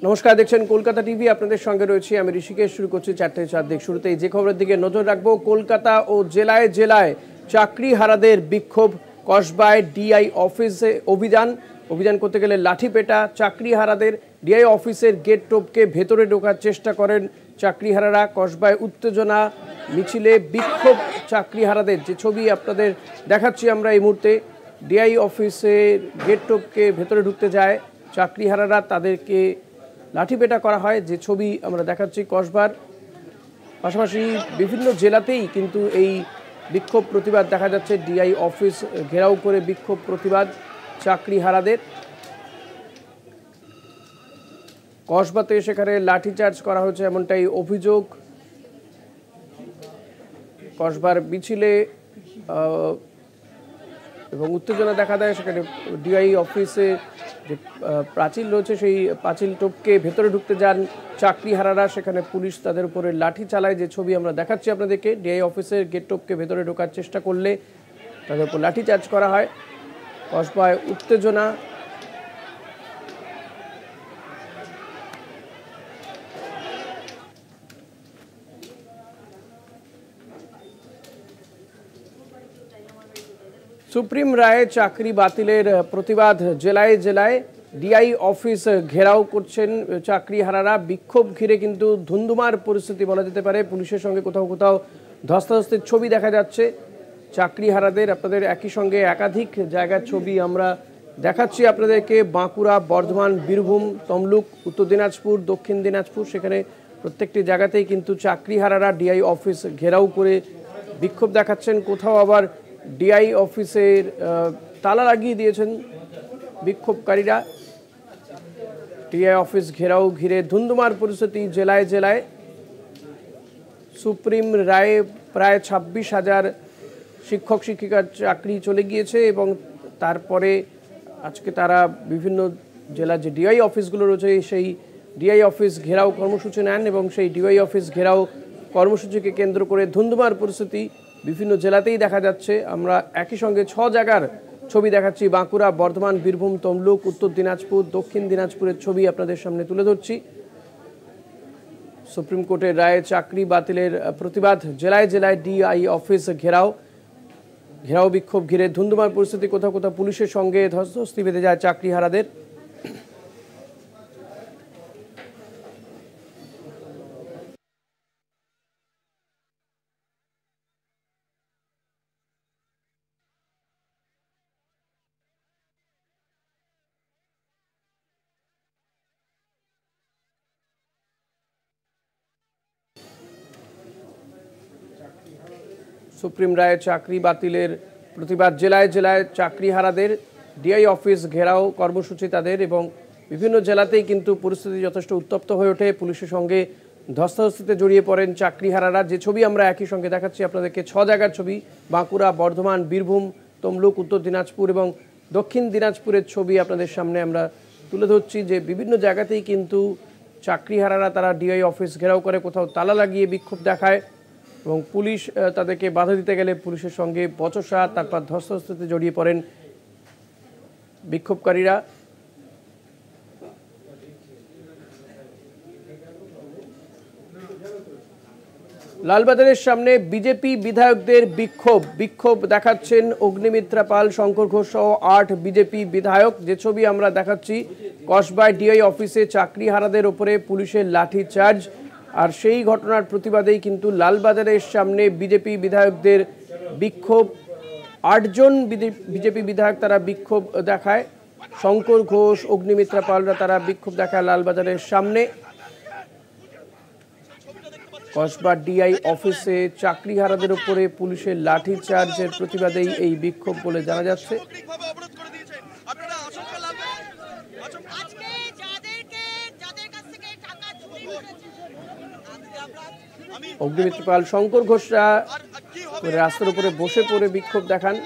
নমস্কার, দেখছেন কলকাতা টিভি। আপনাদের সঙ্গে রয়েছি আমি ঋষিকেশ। শুরু করছি 4টে 4 দিক। শুরুতেই যে খবরের দিকে নজর রাখবো, কলকাতা ও জেলায় জেলায় চাকরিহারাদের বিক্ষোভ। কসবায় ডিআই অফিসে অভিযান করতে গেলে লাঠিপেটা। চাকরিহারাদের ডিআই অফিসের গেট টপকে ভেতরে ঢোকার চেষ্টা করেন চাকরিহারারা। কসবায় উত্তেজনা, মিছিলে বিক্ষোভ চাকরিহারাদের। যে ছবি আপনাদের দেখাচ্ছি আমরা এই মুহূর্তে, ডিআই অফিসের গেট টপকে ভেতরে ঢুকতে যায় চাকরিহারারা, তাদেরকে লাঠিপেটা করা হয়, যে ছবি আমরা দেখাচ্ছি কসবার। পাশাপাশি বিভিন্ন জেলাতেই কিন্তু এই বিক্ষোভ প্রতিবাদ দেখা যাচ্ছে। ডিআই অফিস ঘেরাও করে বিক্ষোভ প্রতিবাদ চাকরিহারাদের। কসবাতে সেখানে লাঠিচার্জ করা হয়েছে এমনটাই অভিযোগ। কসবার মিছিলে এবং উত্তেজনা দেখা দেয় সেখানে। ডিআই অফিসে যে প্রাচীর রয়েছে সেই পাঁচিল টপকে ভেতরে ঢুকতে যান চাকরিহারারা, সেখানে পুলিশ তাদের উপরে লাঠি চালায়, যে ছবি আমরা দেখাচ্ছি আপনাদেরকে। ডিআই অফিসের গেট টপকে ভেতরে ঢোকার চেষ্টা করলে তাদের উপর লাঠিচার্জ করা হয়। কসবায় উত্তেজনা। সুপ্রিম রায়ে চাকরি বাতিলের প্রতিবাদ। জেলায় জেলায় ডিআই অফিস ঘেরাও করছেন চাকরিহারারা। বিক্ষোভ ঘিরে কিন্তু ধুন্ধুমার পরিস্থিতি বলা যেতে পারে। পুলিশের সঙ্গে কোথাও কোথাও ধস্তাধস্তির ছবি দেখা যাচ্ছে চাকরিহারাদের। আপনাদের একই সঙ্গে একাধিক জায়গার ছবি আমরা দেখাচ্ছি আপনাদেরকে। বাঁকুড়া, বর্ধমান, বীরভূম, তমলুক, উত্তর দিনাজপুর, দক্ষিণ দিনাজপুর, সেখানে প্রত্যেকটি জায়গাতেই কিন্তু চাকরিহারারা ডিআই অফিস ঘেরাও করে বিক্ষোভ দেখাচ্ছেন। কোথাও আবার ডিআই অফিসের তালা লাগিয়ে দিয়েছেন বিক্ষোভকারীরা। ডিআই অফিস ঘেরাও ঘিরে ধুন্ধুমার পরিস্থিতি জেলায় জেলায়। সুপ্রিম রায়ে প্রায় 26,000 শিক্ষক শিক্ষিকার চাকরি চলে গিয়েছে এবং তারপরে আজকে তারা বিভিন্ন জেলার যে ডিআই অফিসগুলো রয়েছে সেই ডিআই অফিস ঘেরাও কর্মসূচি নেন এবং সেই ডিআই অফিস ঘেরাও কর্মসূচিকে কেন্দ্র করে ধুন্ধুমার পরিস্থিতি বিভিন্ন জেলাতেই দেখা যাচ্ছে। আমরা একই সঙ্গে 6 জায়গার ছবি দেখাচ্ছি। বাঁকুড়া, বর্ধমান, বীরভূম, তমলুক, উত্তর দিনাজপুর, দক্ষিণ দিনাজপুরের ছবি আপনাদের সামনে তুলে ধরছি। সুপ্রিম কোর্টের রায়ে চাকরি বাতিলের প্রতিবাদ। জেলায় জেলায় ডিআই অফিস ঘেরাও বিক্ষোভ ঘিরে ধুন্ধুমার পরিস্থিতি। কোথাও কোথাও পুলিশের সঙ্গে ধস্তাধস্তি বেঁধে যায় চাকরিহারাদের। সুপ্রিম রায়ে চাকরি বাতিলের প্রতিবাদ। জেলায় জেলায় চাকরিহারাদের ডিআই অফিস ঘেরাও কর্মসূচি তাদের, এবং বিভিন্ন জেলাতেই কিন্তু পরিস্থিতি যথেষ্ট উত্তপ্ত হয়ে ওঠে। পুলিশের সঙ্গে ধস্তাধস্তিতে জড়িয়ে পড়েন চাকরিহারারা। যে ছবি আমরা একই সঙ্গে দেখাচ্ছি আপনাদেরকে, 6 জায়গার ছবি। বাঁকুড়া, বর্ধমান, বীরভূম, তমলুক, উত্তর দিনাজপুর এবং দক্ষিণ দিনাজপুরের ছবি আপনাদের সামনে আমরা তুলে ধরছি। যে বিভিন্ন জায়গাতেই কিন্তু চাকরিহারারা তারা ডিআই অফিস ঘেরাও করে, কোথাও তালা লাগিয়ে বিক্ষোভ দেখায় এবং পুলিশ তাদেরকে বাধা দিতে গেলে পুলিশের সঙ্গে বচসা, তারপর ধস্তাধস্তিতে জড়িয়ে পড়েন বিক্ষোভকারীরা। লালবাজারের সামনে বিজেপি বিধায়কদের বিক্ষোভ দেখাচ্ছেন অগ্নিমিত্রা পাল, শঙ্কর ঘোষ সহ 8 বিজেপি বিধায়ক। যে ছবি আমরা দেখাচ্ছি, কসবায় ডিআই অফিসে চাকরিহারাদের ওপরে পুলিশের লাঠি চার্জ, আর সেই ঘটনার প্রতিবাদেই কিন্তু লালবাজারের সামনে বিজেপি বিধায়কদের বিক্ষোভ। 8 জন বিজেপি বিধায়ক তারা বিক্ষোভ দেখায়। শঙ্কর ঘোষ, অগ্নিমিত্রা পালরা তারা বিক্ষোভ দেখায় লালবাজারের সামনে। কসবা ডিআই অফিসে চাকরিহারাদের উপরে পুলিশের লাঠি চার্জের প্রতিবাদেই এই বিক্ষোভ বলে জানা যাচ্ছে। অগ্নিমিত্র পাল, শঙ্কর ঘোষরা রাস্তার উপরে বসে পড়ে বিক্ষোভ দেখান।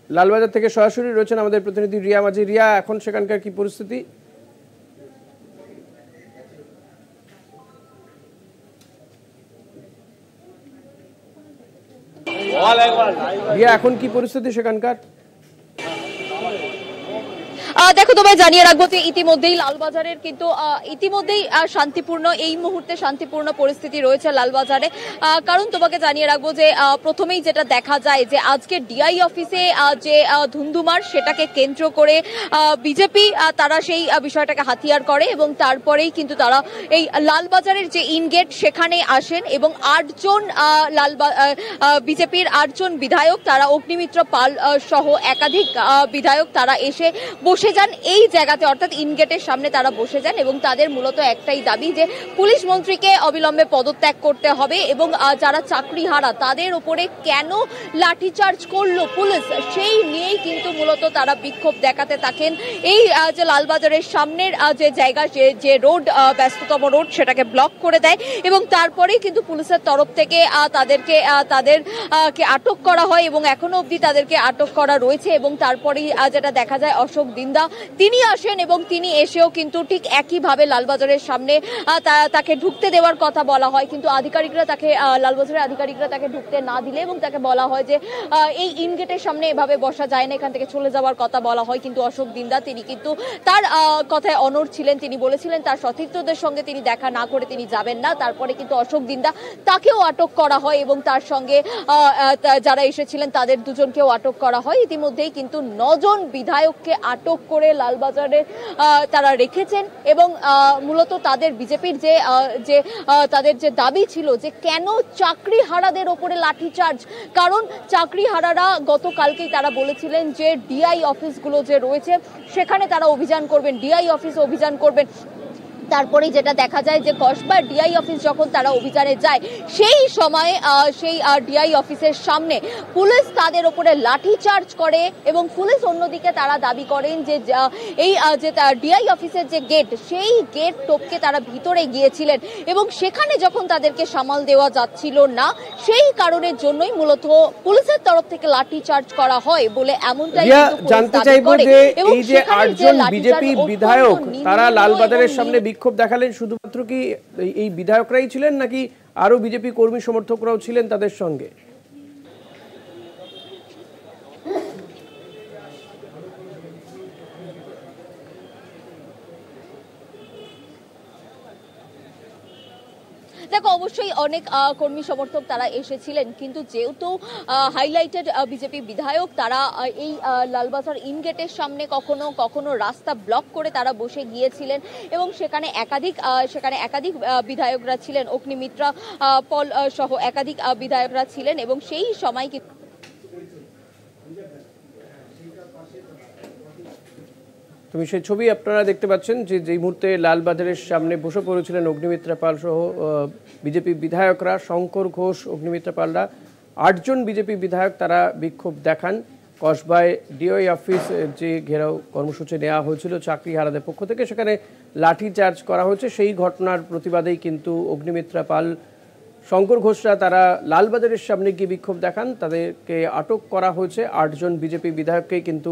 লালবাজার থেকে সরাসরি রয়েছেন আমাদের প্রতিনিধি রিয়া মাঝি। রিয়া, এখন সেখানকার কি পরিস্থিতি? রিয়া, এখন কি পরিস্থিতি সেখানকার? দেখো, তোমায় জানিয়ে রাখবো যে ইতিমধ্যেই লালবাজারের কিন্তু ইতিমধ্যেই শান্তিপূর্ণ, এই মুহূর্তে শান্তিপূর্ণ পরিস্থিতি রয়েছে লালবাজারে। কারণ তোমাকে জানিয়ে রাখবো যে প্রথমেই যেটা দেখা যায় যে আজকে ডিআই অফিসে যে ধুন্ধুমার, সেটাকে কেন্দ্র করে বিজেপি তারা সেই বিষয়টাকে হাতিয়ার করে এবং তারপরেই কিন্তু তারা এই লালবাজারের যে ইনগেট সেখানে আসেন এবং 8 জন বিজেপির 8 জন বিধায়ক, তারা অগ্নিমিত্র পাল সহ একাধিক বিধায়ক তারা এসে বসে যান এই জায়গাতে, অর্থাৎ ইনগেটের সামনে তারা বসে যান এবং তাদের মূলত একটাই দাবি যে পুলিশ মন্ত্রীকে অবিলম্বে পদত্যাগ করতে হবে এবং যারা চাকরিহারা তাদের উপরে কেন লাঠিচার্জ করলো পুলিশ, সেই নিয়েই কিন্তু মূলত তারা বিক্ষোভ দেখাতে থাকেন। এই যে লালবাজারের সামনের যে জায়গা, যে রোড, ব্যস্ততম রোড, সেটাকে ব্লক করে দেয় এবং তারপরেই কিন্তু পুলিশের তরফ থেকে তাদেরকে আটক করা হয় এবং এখনো অবধি তাদেরকে আটক করা রয়েছে। এবং তারপরেই যেটা দেখা যায়, অশোক দিন্দা তিনি আসেন এবং তিনি এসেও কিন্তু ঠিক একইভাবে লালবাজারের সামনে তাকে ঢুকতে দেওয়ার কথা বলা হয়, কিন্তু লালবাজারের আধিকারিকরা তাকে ঢুকতে না দিলে এবং তাকে বলা হয় যে এই ইনগেটের সামনে এভাবে বসা যায় না, এখান থেকে চলে যাওয়ার কথা বলা হয়। কিন্তু অশোক দিন্দা তিনি কিন্তু তার কথায় অনড় ছিলেন, তিনি বলেছিলেন তার সতীর্থদের সঙ্গে তিনি দেখা না করে তিনি যাবেন না। তারপরে কিন্তু অশোক দিন্দা তাকেও আটক করা হয় এবং তার সঙ্গে যারা এসেছিলেন তাদের দুজনকেও আটক করা হয়। ইতিমধ্যেই কিন্তু 9 জন বিধায়ককে আটক করে লালবাজারে তারা রেখেছেন এবং মূলত তাদের বিজেপির যে তাদের যে দাবি ছিল যে কেন চাকরিহারাদের ওপরে লাঠিচার্জ, কারণ চাকরিহারারা গতকালকেই তারা বলেছিলেন যে ডিআই অফিসগুলো যে রয়েছে সেখানে তারা অভিযান করবেন, ডিআই অফিস অভিযান করবেন। তারপরেই যেটা দেখা যায় যে কসবা ডিআই অফিস যখন তারা অভিযানে যায়, সেই সময় সেই ডিআই অফিসের সামনে পুলিশ তাদের ওপরে লাঠিচার্জ করে এবং পুলিশ অন্যদিকে তারা দাবি করেন যে এই যে ডিআই অফিসের যে গেট, সেই গেট টপকে তারা ভিতরে গিয়েছিলেন এবং সেখানে যখন তাদেরকে সামাল দেওয়া যাচ্ছিল না, সেই কারণের জন্যই মূলত পুলিশের তরফ থেকে লাঠিচার্জ করা হয় বলে এমনটাই জানতে চাইবো যে এই যে 8 জন বিজেপি বিধায়ক তারা লালবাজারের সামনে বিক্ষোভ দেখালেন, শুধুমাত্র কি এই বিধায়করাই ছিলেন নাকি আরো বিজেপি কর্মী সমর্থকরাও ছিলেন তাদের সঙ্গে? দেখো, অবশ্যই অনেক কর্মী সমর্থক তারা এসেছিলেন, কিন্তু যেহেতু হাইলাইটেড বিজেপি বিধায়ক তারা এই লালবাজার ইনগেটের সামনে কখনো কখনো রাস্তা ব্লক করে তারা বসে গিয়েছিলেন এবং সেখানে একাধিক বিধায়করা ছিলেন, অগ্নিমিত্রা পল সহ একাধিক বিধায়করা ছিলেন এবং সেই সময় তুমি সেই ছবি আপনারা দেখতে পাচ্ছেন যে যেই মুহূর্তে লালবাজারের সামনে বসে পড়েছিলেন অগ্নিমিত্রা পাল সহ বিজেপি বিধায়করা, শঙ্কর ঘোষ, অগ্নিমিত্রা পালরা, 8 জন বিজেপি বিধায়ক তারা বিক্ষোভ দেখান। কসবায় ডিআই অফিস যে ঘেরাও কর্মসূচি নেওয়া হয়েছিল চাকরিহারাদের পক্ষ থেকে, সেখানে লাঠিচার্জ করা হয়েছে। সেই ঘটনার প্রতিবাদেই কিন্তু অগ্নিমিত্রা পাল, শঙ্কর ঘোষরা তারা লালবাজারের সামনে গিয়ে বিক্ষোভ দেখান। তাদেরকে আটক করা হয়েছে, 8 জন বিজেপি বিধায়ককে কিন্তু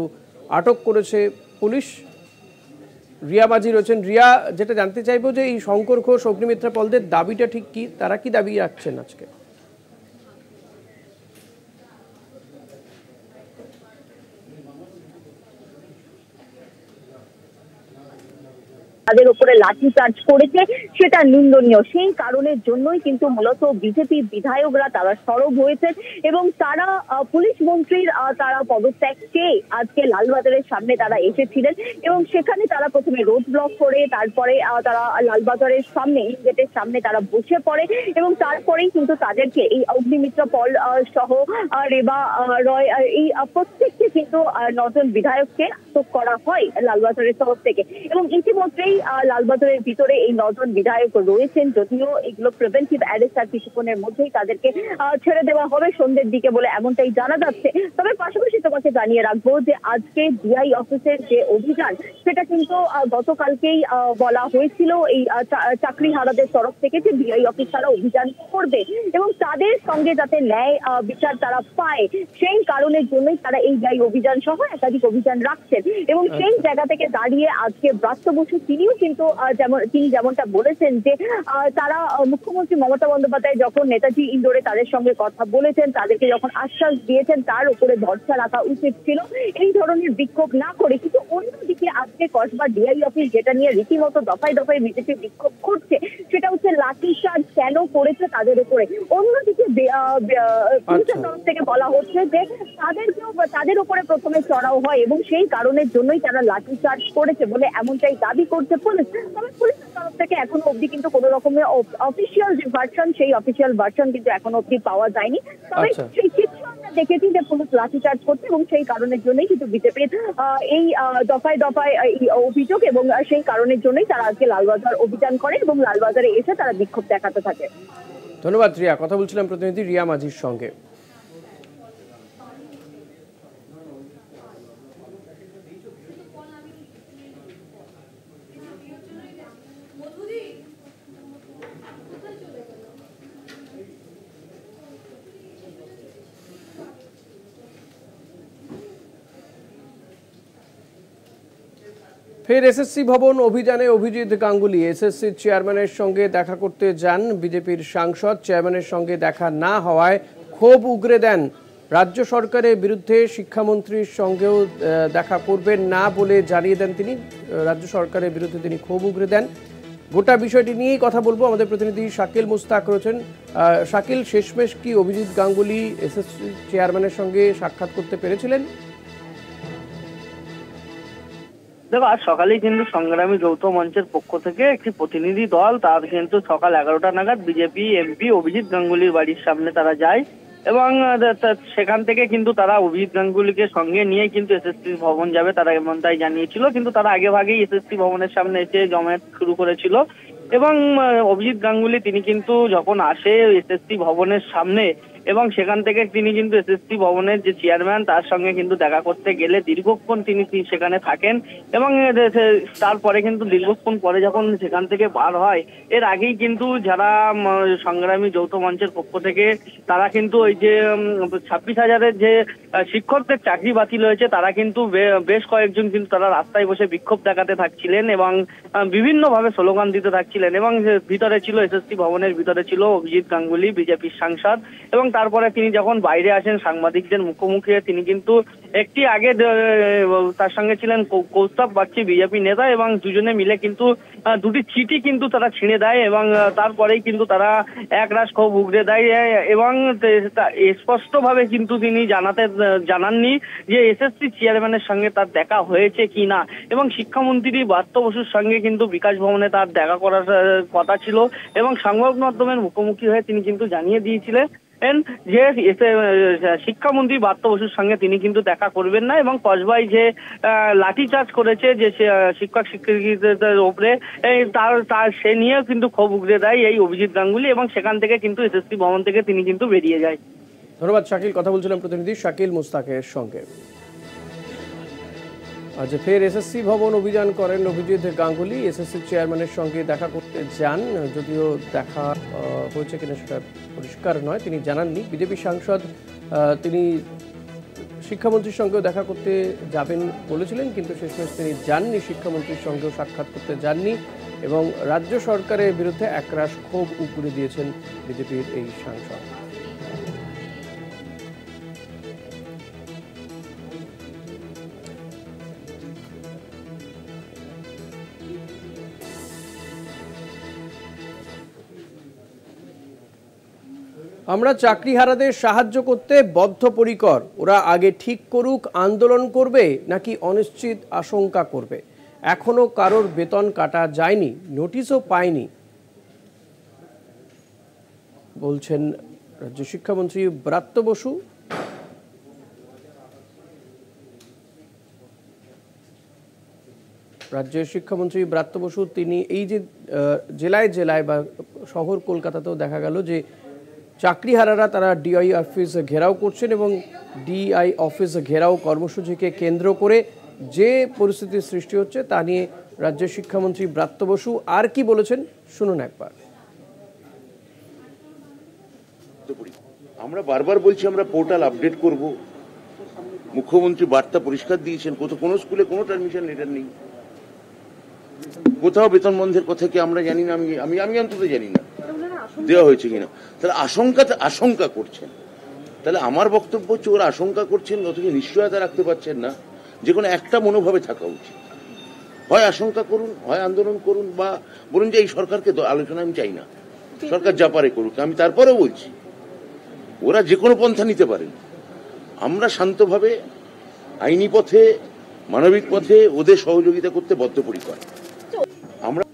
আটক করেছে পুলিশ। রিয়া মাঝি রয়েছেন। রিয়া, যেটা জানতে চাইবো যে এই শঙ্কর ঘোষ, অগ্নিমিত্রা পলদের দাবিটা ঠিক কি, তারা কি দাবি রাখছেন আজকে? তাদের উপরে লাঠিচার্জ করেছে সেটা নিন্দনীয়। সেই কারণের জন্যই কিন্তু মূলত বিজেপি বিধায়করা তারা সরব হয়েছেন এবং তারা পুলিশ মন্ত্রীর তারা পদত্যাগ চেয়ে আজকে লালবাজারের সামনে তারা এসেছিলেন এবং সেখানে তারা প্রথমে রোড ব্লক করে তারপরে তারা লালবাজারের সামনে গেটের সামনে তারা বসে পড়ে এবং তারপরেই কিন্তু তাদেরকে এই অগ্নিমিত্র পল সহ রেবা রয়, এই প্রত্যেককে কিন্তু 9 জন বিধায়ককে আটক করা হয় লালবাজারের তরফ থেকে এবং ইতিমধ্যেই লালবাজারের ভিতরে এই 9 জন বিধায়ক রয়েছেন। যদিও এগুলো প্রিভেন্টিভ অ্যারেস্ট আর কিছুক্ষণের মধ্যেই তাদেরকে ছেড়ে দেওয়া হবে সন্ধ্যের দিকে বলে এমনটাই জানা যাচ্ছে। তবে পাশাপাশি তোমাকে জানিয়ে রাখবো যে আজকে ডিআই অফিসের যে অভিযান সেটা কিন্তু গতকালকেই বলা হয়েছিল এই চাকরিহারাদের তরফ থেকে যে ডিআই অফিস তারা অভিযান করবে এবং তাদের সঙ্গে যাতে ন্যায় বিচার তারা পায়, সেই কারণের জন্যই তারা এই ডিআই অভিযান সহ একাধিক অভিযান রাখছেন এবং সেই জায়গা থেকে দাঁড়িয়ে আজকে ব্রাত্য বসু তিনি তিনিও কিন্তু তিনি যেমনটা বলেছেন যে তারা মুখ্যমন্ত্রী মমতা বন্দ্যোপাধ্যায় যখন নেতাজি ইন্ডোরে তাদের সঙ্গে কথা বলেছেন, তাদেরকে যখন আশ্বাস দিয়েছেন তার উপরে ভরসা রাখা উচিত ছিল, এই ধরনের বিক্ষোভ না করে। কিন্তু অন্যদিকে আজকে কসবা ডিআই অফিস যেটা নিয়ে রীতিমতো দফায় দফায় বিজেপি বিক্ষোভ করছে, সেটা হচ্ছে লাঠিচার্জ কেন করেছে তাদের উপরে। অন্যদিকে পুলিশের তরফ থেকে বলা হচ্ছে যে তাদের উপরে প্রথমে চড়াও হয় এবং সেই কারণের জন্যই তারা লাঠিচার্জ করেছে বলে এমনটাই দাবি করছে পুলিশ। তবে পুলিশের তরফ থেকে এখনো অব্দি কিন্তু কোনো রকমের অফিসিয়াল যে ভার্সন, সেই অফিসিয়াল ভার্সন কিন্তু এখনো অব্দি পাওয়া যায়নি। তবে সেই চিত্র আমরা দেখেছি যে পুলিশ লাঠিচার্জ করছে এবং সেই কারণের জন্যই কিন্তু বিজেপির এই দফায় দফায় এই অভিযোগ, এবং সেই কারণের জন্যই তারা আজকে লালবাজার অভিযান করে এবং লালবাজারে এসে তারা বিক্ষোভ দেখাতে থাকে। ধন্যবাদ রিয়া। কথা বলছিলাম প্রতিনিধি রিয়া মাঝির সঙ্গে। ফের এসএসসি ভবন অভিযানে অভিজিৎ গাঙ্গুলি। এসএসসি চেয়ারম্যানের সঙ্গে দেখা করতে যান বিজেপির সাংসদ। চেয়ারম্যানের সঙ্গে দেখা না হওয়ায় ক্ষোভ উগরে দেন। রাজ্য সরকারের বিরুদ্ধে শিক্ষামন্ত্রীর সঙ্গেও দেখা করবেন না বলে জানিয়ে দেন তিনি। রাজ্য সরকারের বিরুদ্ধে তিনি ক্ষোভ উগরে দেন। গোটা বিষয়টি নিয়েই কথা বলবো। আমাদের প্রতিনিধি শাকিল মুস্তাক রয়েছেন। শাকিল, শেষমেশ কি অভিজিৎ গাঙ্গুলি এসএসসি চেয়ারম্যানের সঙ্গে সাক্ষাৎ করতে পেরেছিলেন? দেখো, আজ সকালেই কিন্তু সংগ্রামী যৌথ মঞ্চের পক্ষ থেকে একটি প্রতিনিধি দল তার কিন্তু সকাল 11টা নাগাদ বিজেপি এমপি অভিজিৎ গাঙ্গুলির বাড়ির সামনে তারা যায় এবং সেখান থেকে কিন্তু তারা অভিজিৎ গাঙ্গুলিকে সঙ্গে নিয়ে কিন্তু এসএসসি ভবন যাবে, তারা এমনটাই জানিয়েছিল। কিন্তু তারা আগে ভাগেই এসএসসি ভবনের সামনে এসে জমায়েত শুরু করেছিল এবং অভিজিৎ গাঙ্গুলি তিনি কিন্তু যখন আসে এসএসসি ভবনের সামনে এবং সেখান থেকে তিনি কিন্তু এসএসসি ভবনের যে চেয়ারম্যান তার সঙ্গে কিন্তু দেখা করতে গেলে দীর্ঘক্ষণ তিনি সেখানে থাকেন এবং তারপরে কিন্তু দীর্ঘক্ষণ পরে যখন সেখান থেকে বার হয়, এর আগেই কিন্তু যারা সংগ্রামী যৌথ মঞ্চের পক্ষ থেকে তারা কিন্তু ওই যে 26,000-এর যে শিক্ষকদের চাকরি বাতিল হয়েছে, তারা কিন্তু বেশ কয়েকজন কিন্তু তারা রাস্তায় বসে বিক্ষোভ দেখাতে থাকছিলেন এবং বিভিন্নভাবে স্লোগান দিতে থাকছিলেন এবং ভিতরে ছিল এসএসসি ভবনের ভিতরে ছিল অভিজিৎ গাঙ্গুলি বিজেপির সাংসদ। এবং তারপরে তিনি যখন বাইরে আসেন সাংবাদিকদের মুখোমুখি, তিনি কিন্তু একটি আগে তার সঙ্গে ছিলেন কৌস্তব বাগচি বিজেপি নেতা এবং দুজনে মিলে কিন্তু দুটি চিঠি কিন্তু তারা ছিঁড়ে দেয় এবং তারপরেই কিন্তু তারা একরাশ ক্ষোভ উগরে দেয় এবং স্পষ্টভাবে কিন্তু তিনি জানাননি যে এসএসসি চেয়ারম্যানের সঙ্গে তার দেখা হয়েছে কি না এবং শিক্ষামন্ত্রী ব্রাত্য বসুর সঙ্গে কিন্তু বিকাশ ভবনে তার দেখা করার কথা ছিল এবং সংবাদ মাধ্যমের মুখোমুখি হয়ে তিনি কিন্তু জানিয়ে দিয়েছিলেন যে শিক্ষামন্ত্রী ব্রাত্য বসুর সঙ্গে তিনি কিন্তু দেখা করবেন না এবং কসবায় যে লাঠিচার্জ করেছে যে শিক্ষক শিক্ষিকাদের উপরে তার সে নিয়েও কিন্তু ক্ষোভ উগরে দেয় এই অভিজিৎ গাঙ্গুলি এবং সেখান থেকে কিন্তু এসএসসি ভবন থেকে তিনি কিন্তু বেরিয়ে যায়। ধন্যবাদ শাকিল। কথা বলছিলাম প্রতিনিধি শাকিল মুস্তাকের সঙ্গে। আজ ফের এসএসসি ভবন অভিযান করেন অভিজিৎ গাঙ্গুলি। এসএসসি চেয়ারম্যানের সঙ্গে দেখা করতে যান, যদিও দেখা হয়েছে কিনা সেটা পরিষ্কার নয়, তিনি জানাননি। বিজেপি সাংসদ তিনি শিক্ষামন্ত্রীর সঙ্গেও দেখা করতে যাবেন বলেছিলেন, কিন্তু শেষমেশ তিনি যাননি, শিক্ষামন্ত্রীর সঙ্গেও সাক্ষাৎ করতে যাননি এবং রাজ্য সরকারের বিরুদ্ধে একরাশ ক্ষোভ উগরে দিয়েছেন বিজেপির এই সাংসদ। আমরা চাকরিহারাদের সাহায্য করতে বদ্ধপরিকর। ওরা আগে ঠিক করুক আন্দোলন করবে নাকি অনিশ্চিত আশঙ্কা করবে। এখনো কারোর বেতন কাটা যায়নি, নোটিশও পায়নি বলছেন রাজ্য শিক্ষামন্ত্রী ব্রাত্য বসু। রাজ্যের শিক্ষামন্ত্রী ব্রাত্য বসু তিনি এই যে জেলায় জেলায় বা শহর কলকাতাতেও দেখা গেল যে চাকরিহারারা তারা ডিআই অফিস ঘেরাও করছেন এবং ডিআই অফিস ঘেরাও কর্মসূচিকে কেন্দ্র করে যে পরিস্থিতির সৃষ্টি হচ্ছে তা নিয়ে রাজ্যের শিক্ষামন্ত্রী ব্রাত্য বসু আর কি বলেছেন শুনুন একবার। আমরা বারবার বলছি আমরা পোর্টাল আপডেট করব, মুখ্যমন্ত্রী বার্তা পরিষ্কার দিয়েছেন, কোনো স্কুলে কোনো ট্রান্সমিশন লেটার নেই। কোথাও বেতন বন্ধের কথা কি আমরা জানি না? আমি অন্তত জানি না দেওয়া হয়েছে কিনা। তাহলে আশঙ্কা করছেন। তাহলে আমার বক্তব্য হচ্ছে ওরা আশঙ্কা করছেন, অথচ নিশ্চয়তা রাখতে পারছেন না। যে কোনো একটা মনোভাবে থাকা উচিত। হয় আশঙ্কা করুন, হয় আন্দোলন করুন, বা বলুন যে এই সরকারকে আলোচনা আমি চাই না, সরকার যা পারে করুক। আমি তারপরেও বলছি ওরা যে কোনো পন্থা নিতে পারেন, আমরা শান্তভাবে আইনি পথে, মানবিক পথে ওদের সহযোগিতা করতে বদ্ধপরিকর। আমরা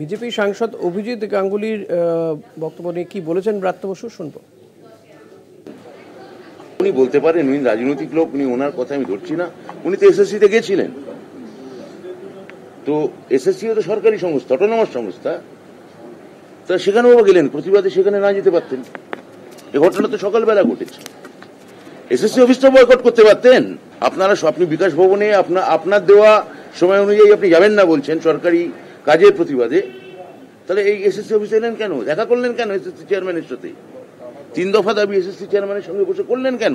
বিজেপি সাংসদ অভিজিৎ গাঙ্গুলির বক্তব্য নিয়ে কি বলেছেন ব্রাত্য বসু, শুনবো। উনি বলতে পারেন, উনি রাজনৈতিক লোক, উনি ওনার কথা আমি ধরছি না। উনি তো এসএসসিতে গেছিলেন, তো এসএসসি তো সরকারি সংস্থা, অটোনমাস সংস্থা, তা সেখানেও গেলেন প্রতিবাদে, সেখানে না যেতে পারতেন। এই ঘটনা তো সকালবেলা ঘটেছে। এসএসসি অফিসটা বয়কট করতে পারতেন। আপনি বিকাশ ভবনে আপনার দেওয়া সময় অনুযায়ী আপনি যাবেন না বলছেন সরকারি কাজের প্রতিবাদে, তাহলে এই এসএসসি অফিসে এলেন কেন? দেখা করলেন কেন এসএসসি চেয়ারম্যানের সাথে? 3 দফা দাবি এসএসসি চেয়ারম্যানের সঙ্গে বসে করলেন কেন?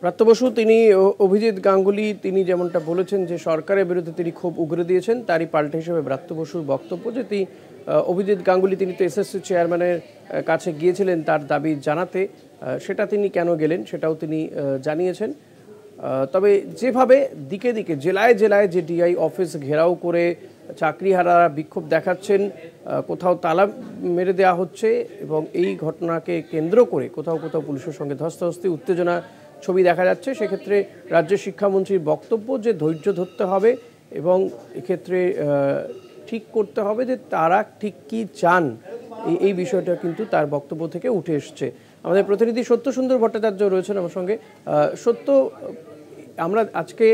ব্রাত্য বসু, তিনি অভিজিৎ গাঙ্গুলি তিনি যেমনটা বলেছেন যে সরকারের বিরুদ্ধে তিনি খুব উগরে দিয়েছেন, তারই পাল্টা হিসেবে ব্রাত্য বসুর বক্তব্য যে অভিজিৎ গাঙ্গুলি তিনি তো এসএসসি চেয়ারম্যানের কাছে গিয়েছিলেন তার দাবি জানাতে, সেটা তিনি কেন গেলেন সেটাও তিনি জানিয়েছেন। তবে যেভাবে দিকে দিকে জেলায় জেলায় যে ডিআই অফিস ঘেরাও করে চাকরিহারারা বিক্ষোভ দেখাচ্ছেন, কোথাও তালা মেরে দেওয়া হচ্ছে, এবং এই ঘটনাকে কেন্দ্র করে কোথাও কোথাও পুলিশের সঙ্গে ধস্তাধস্তি, উত্তেজনা ছবি দেখা যাচ্ছে, সেক্ষেত্রে রাজ্য শিক্ষামন্ত্রীর বক্তব্য যে ধৈর্য ধরতে হবে এবং এক্ষেত্রে ঠিক করতে হবে যে তারা ঠিক কী চান, এই বিষয়টা কিন্তু তার বক্তব্য থেকে উঠে এসছে। আমাদের প্রতিনিধি সত্য সুন্দর ভট্টাচার্য রয়েছেন আমার সঙ্গে। সত্য, আমরা আজকে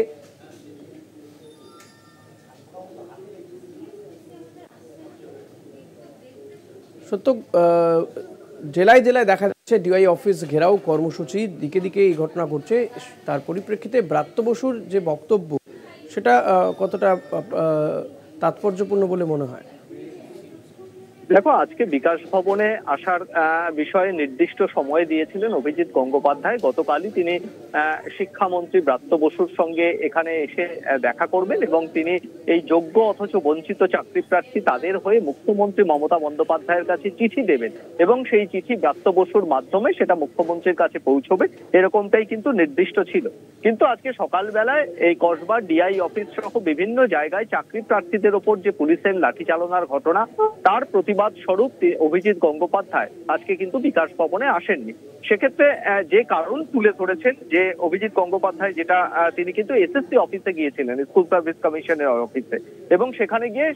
জেলায় জেলায় দেখা যাচ্ছে ডিআই অফিস ঘেরাও কর্মসূচি, দিকে দিকে এই ঘটনা ঘটছে, তার পরিপ্রেক্ষিতে ব্রাত্য বসুর যে বক্তব্য সেটা কতটা তাৎপর্যপূর্ণ বলে মনে হয়? দেখো, আজকে বিকাশ ভবনে আসার বিষয়ে নির্দিষ্ট সময় দিয়েছিলেন অভিজিৎ গঙ্গোপাধ্যায়। গতকালই তিনি শিক্ষামন্ত্রী ব্রাত্য বসুর সঙ্গে এখানে এসে দেখা করবেন এবং তিনি এই যোগ্য অথচ বঞ্চিত চাকরি প্রার্থী তাদের হয়ে মুখ্যমন্ত্রী মমতা বন্দ্যোপাধ্যায়ের কাছে চিঠি দেবেন এবং সেই চিঠি ব্রাত্য বসুর মাধ্যমে সেটা মুখ্যমন্ত্রীর কাছে পৌঁছবে, এরকমটাই কিন্তু নির্দিষ্ট ছিল। কিন্তু আজকে সকালবেলায় এই কসবা ডিআই অফিস সহ বিভিন্ন জায়গায় চাকরি প্রার্থীদের ওপর যে পুলিশের লাঠি চালনার ঘটনা, তার প্রতিবাদ স্বরূপ অভিজিৎ গঙ্গোপাধ্যায় আজকে কিন্তু বিকাশ ভবনে আসেননি। সেক্ষেত্রে যে কারণ তুলে ধরেছেন যে অভিজিৎ গঙ্গোপাধ্যায়, যেটা তিনি কিন্তু এসএসসি অফিসে গিয়েছিলেন, স্কুল সার্ভিস কমিশনের অফিসে, এবং সেখানে গিয়ে